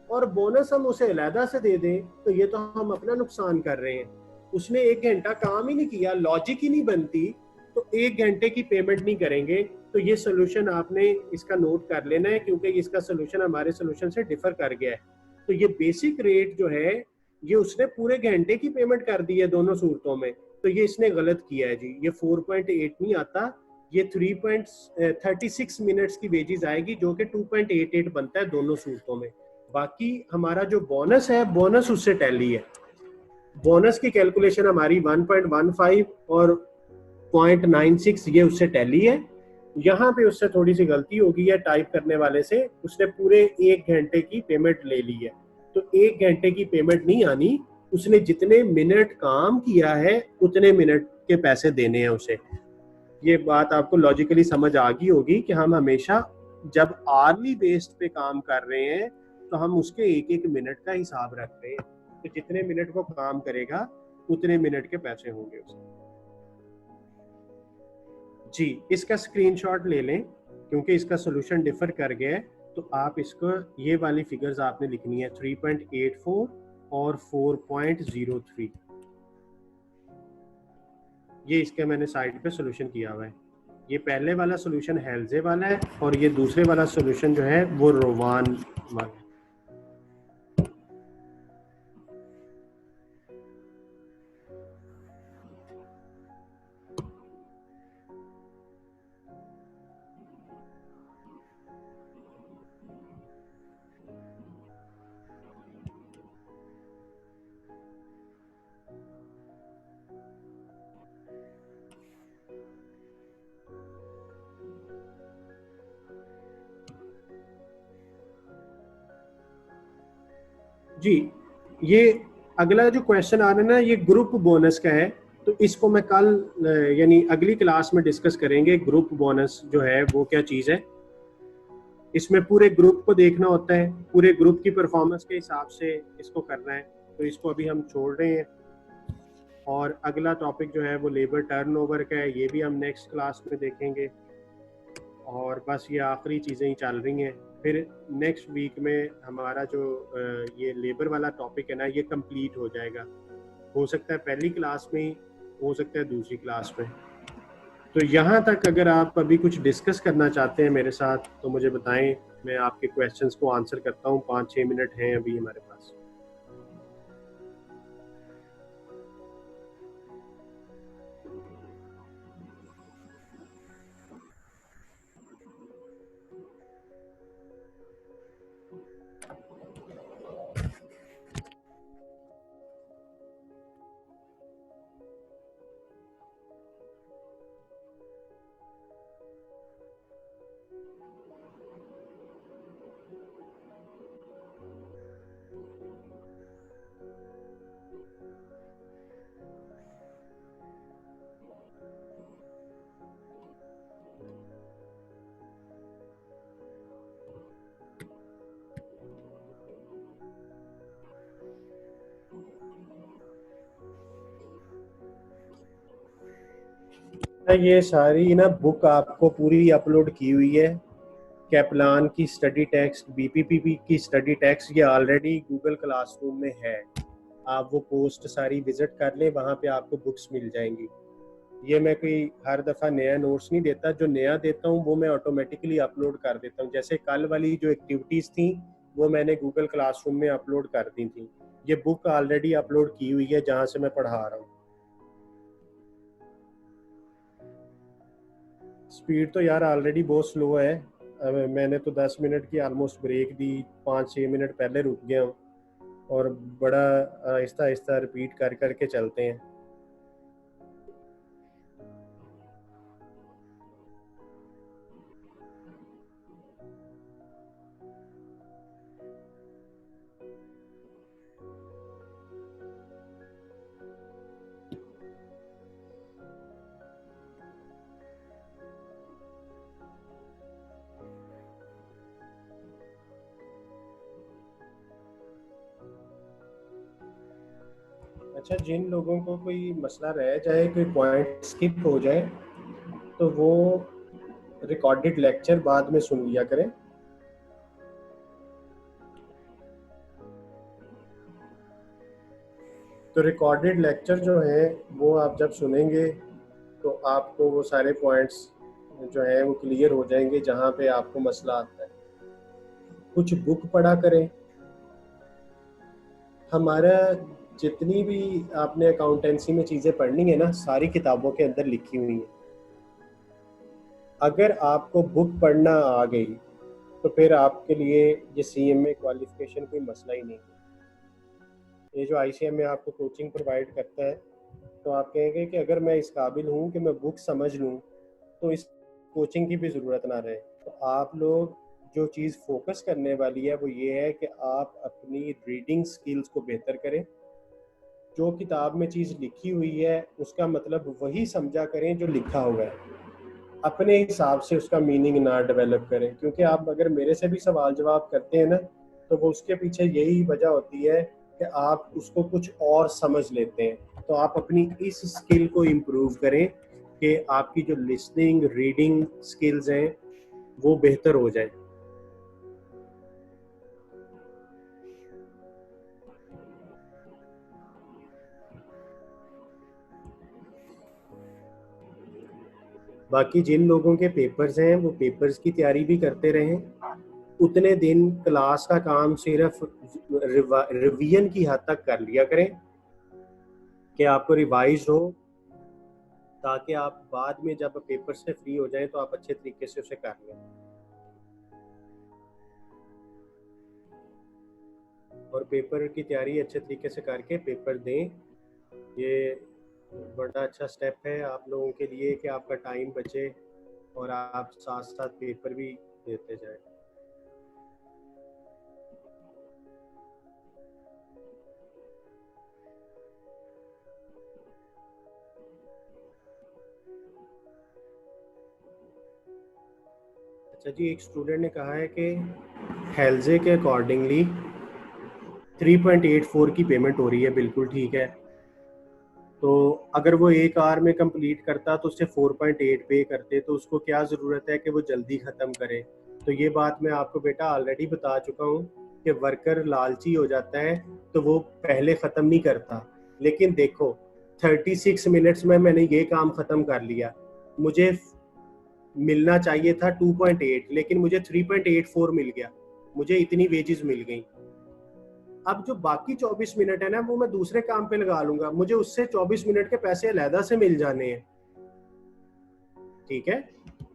और बोनस हम उसे अलहदा से दे दें, तो ये तो हम अपना नुकसान कर रहे हैं। उसने 1 घंटा काम ही नहीं किया, लॉजिक ही नहीं बनती, तो 1 घंटे की पेमेंट नहीं करेंगे। तो ये सोल्यूशन आपने इसका नोट कर लेना है, क्योंकि इसका सोल्यूशन हमारे सोल्यूशन से डिफर कर गया है। तो ये बेसिक रेट जो है, ये उसने पूरे घंटे की पेमेंट कर दी है दोनों सूरतों में, तो ये इसने गलत किया है जी। ये 4.8 नहीं आता, ये 3.36 मिनट्स की वेजेस आएगी, जो कि 2.88 बनता है दोनों सूरतों में। बाकी हमारा जो बोनस है, बोनस उससे टैली है। बोनस की कैलकुलेशन हमारी 1.15 और 0.96 ये उससे टैली है। यहाँ पे उससे थोड़ी सी गलती होगी है टाइप करने वाले से, उसने पूरे 1 घंटे की पेमेंट ले ली है, तो 1 घंटे की पेमेंट नहीं आनी, उसने जितने मिनट काम किया है उतने मिनट के पैसे देने हैं उसे। ये बात आपको लॉजिकली समझ आ गई होगी कि हम हमेशा जब आर्ली बेस्ड पे काम कर रहे हैं तो हम उसके 1-1 मिनट का हिसाब रख रहे हैं, तो जितने मिनट वो काम करेगा उतने मिनट के पैसे होंगे उसे। जी, इसका स्क्रीनशॉट ले लें, क्योंकि इसका सोल्यूशन डिफर कर गया है। तो आप इसको, ये वाली फिगर्स आपने लिखनी है, 3.84 और 4.03। ये इसके मैंने साइड पे सोल्यूशन किया हुआ है। ये पहले वाला सोल्यूशन हेल्जे वाला है और ये दूसरे वाला सोल्यूशन जो है वो रोवान वाला है। जी, ये अगला जो क्वेश्चन आ रहा है ना, ये ग्रुप बोनस का है। तो इसको मैं कल यानी अगली क्लास में डिस्कस करेंगे। ग्रुप बोनस जो है वो क्या चीज़ है। इसमें पूरे ग्रुप को देखना होता है, पूरे ग्रुप की परफॉर्मेंस के हिसाब से इसको करना है। तो इसको अभी हम छोड़ रहे हैं। और अगला टॉपिक जो है वो लेबर टर्नओवर का है, ये भी हम नेक्स्ट क्लास में देखेंगे। और बस ये आखिरी चीज़ें ही चल रही हैं। फिर नेक्स्ट वीक में हमारा जो ये लेबर वाला टॉपिक है ना, ये कंप्लीट हो जाएगा। हो सकता है पहली क्लास में ही, हो सकता है दूसरी क्लास में। तो यहाँ तक अगर आप अभी कुछ डिस्कस करना चाहते हैं मेरे साथ तो मुझे बताएं, मैं आपके क्वेश्चंस को आंसर करता हूँ। 5-6 मिनट हैं अभी हमारे पास। ये सारी ना बुक आपको पूरी अपलोड की हुई है। कैपलान की स्टडी टेक्स्ट, बीपीपी की स्टडी टेक्स्ट, ये ऑलरेडी गूगल क्लासरूम में है। आप वो पोस्ट सारी विजिट कर लें, वहाँ पे आपको बुक्स मिल जाएंगी। ये मैं कोई हर दफ़ा नया नोट्स नहीं देता, जो नया देता हूँ वो मैं ऑटोमेटिकली अपलोड कर देता हूँ। जैसे कल वाली जो एक्टिविटीज़ थी वो मैंने गूगल क्लासरूम में अपलोड कर दी थी। ये बुक ऑलरेडी अपलोड की हुई है जहाँ से मैं पढ़ा रहा हूँ। स्पीड तो यार ऑलरेडी बहुत स्लो है। अब मैंने तो 10 मिनट की ऑलमोस्ट ब्रेक दी, 5-6 मिनट पहले रुक गया हूँ। और बड़ा आहिस्ता आहिस्ता रिपीट कर करके चलते हैं। अच्छा, जिन लोगों को कोई मसला रह जाए, कोई पॉइंट स्किप हो जाए, तो वो रिकॉर्डेड लेक्चर बाद में सुन लिया करें। तो रिकॉर्डेड लेक्चर जो है वो आप जब सुनेंगे तो आपको वो सारे पॉइंट्स जो है वो क्लियर हो जाएंगे जहाँ पे आपको मसला आता है। कुछ बुक पढ़ा करें। हमारा जितनी भी आपने अकाउंटेंसी में चीज़ें पढ़नी है ना, सारी किताबों के अंदर लिखी हुई हैं। अगर आपको बुक पढ़ना आ गई तो फिर आपके लिए ये सीएमए क्वालिफिकेशन कोई मसला ही नहीं। ये जो आईसीएम में आपको कोचिंग प्रोवाइड करता है, तो आप कहेंगे कि अगर मैं इस काबिल हूँ कि मैं बुक समझ लूँ तो इस कोचिंग की भी ज़रूरत ना रहे। तो आप लोग जो चीज़ फोकस करने वाली है वो ये है कि आप अपनी रीडिंग स्किल्स को बेहतर करें। जो किताब में चीज़ लिखी हुई है उसका मतलब वही समझा करें जो लिखा हुआ है। अपने हिसाब से उसका मीनिंग ना डेवलप करें, क्योंकि आप अगर मेरे से भी सवाल जवाब करते हैं ना, तो वो उसके पीछे यही वजह होती है कि आप उसको कुछ और समझ लेते हैं। तो आप अपनी इस स्किल को इम्प्रूव करें कि आपकी जो लिसनिंग रीडिंग स्किल्स हैं वो बेहतर हो जाए। बाकी जिन लोगों के पेपर्स हैं वो पेपर्स की तैयारी भी करते रहें। उतने दिन क्लास का काम सिर्फ रिवीजन की हद तक कर लिया करें कि आपको रिवाइज हो, ताकि आप बाद में जब पेपर से फ्री हो जाएं तो आप अच्छे तरीके से उसे कर लें। और पेपर की तैयारी अच्छे तरीके से करके पेपर दें। ये बड़ा अच्छा स्टेप है आप लोगों के लिए कि आपका टाइम बचे और आप साथ साथ पेपर भी देते जाएं। अच्छा जी, एक स्टूडेंट ने कहा है कि हेल्जे के अकॉर्डिंगली 3.84 की पेमेंट हो रही है, बिल्कुल ठीक है। तो अगर वो एक आवर में कंप्लीट करता तो उससे 4.8 पे करते, तो उसको क्या ज़रूरत है कि वो जल्दी ख़त्म करे। तो ये बात मैं आपको बेटा ऑलरेडी बता चुका हूँ कि वर्कर लालची हो जाता है तो वो पहले ख़त्म नहीं करता। लेकिन देखो 36 मिनट्स में मैंने ये काम ख़त्म कर लिया, मुझे मिलना चाहिए था 2.8, लेकिन मुझे 3.84 मिल गया, मुझे इतनी वेजेस मिल गई। अब जो बाकी 24 मिनट है ना, वो मैं दूसरे काम पे लगा लूंगा, मुझे उससे 24 मिनट के पैसे अलहदा से मिल जाने हैं, ठीक है।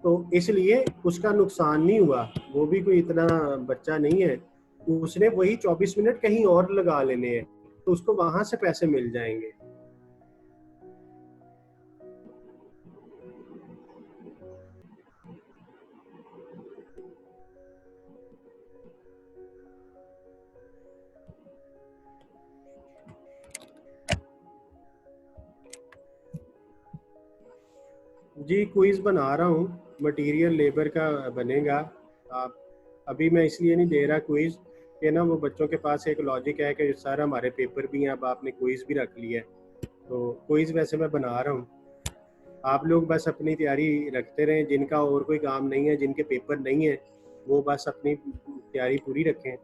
तो इसलिए उसका नुकसान नहीं हुआ, वो भी कोई इतना बच्चा नहीं है, उसने वही 24 मिनट कहीं और लगा लेने हैं, तो उसको वहां से पैसे मिल जाएंगे। जी क्विज बना रहा हूँ, मटेरियल लेबर का बनेगा। आप अभी मैं इसलिए नहीं दे रहा क्विज कि ना वो बच्चों के पास एक लॉजिक है कि सर हमारे पेपर भी हैं, अब आपने क्विज भी रख लिया है। तो क्विज वैसे मैं बना रहा हूँ, आप लोग बस अपनी तैयारी रखते रहें, जिनका और कोई काम नहीं है, जिनके पेपर नहीं है, वो बस अपनी तैयारी पूरी रखें।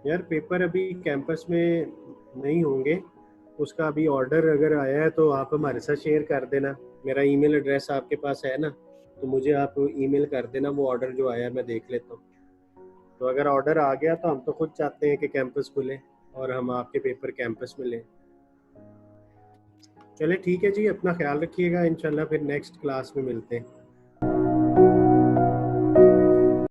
यार पेपर अभी कैंपस में नहीं होंगे, उसका अभी ऑर्डर अगर आया है तो आप हमारे साथ शेयर कर देना, मेरा ईमेल एड्रेस आपके पास है ना, तो मुझे आप ईमेल कर देना वो ऑर्डर जो आया है, मैं देख लेता हूँ। तो अगर ऑर्डर आ गया तो हम तो खुद चाहते हैं कि कैंपस खुले और हम आपके पेपर कैंपस में लें। चले ठीक है जी, अपना ख्याल रखिएगा, इंशाल्लाह फिर नेक्स्ट क्लास में मिलते हैं।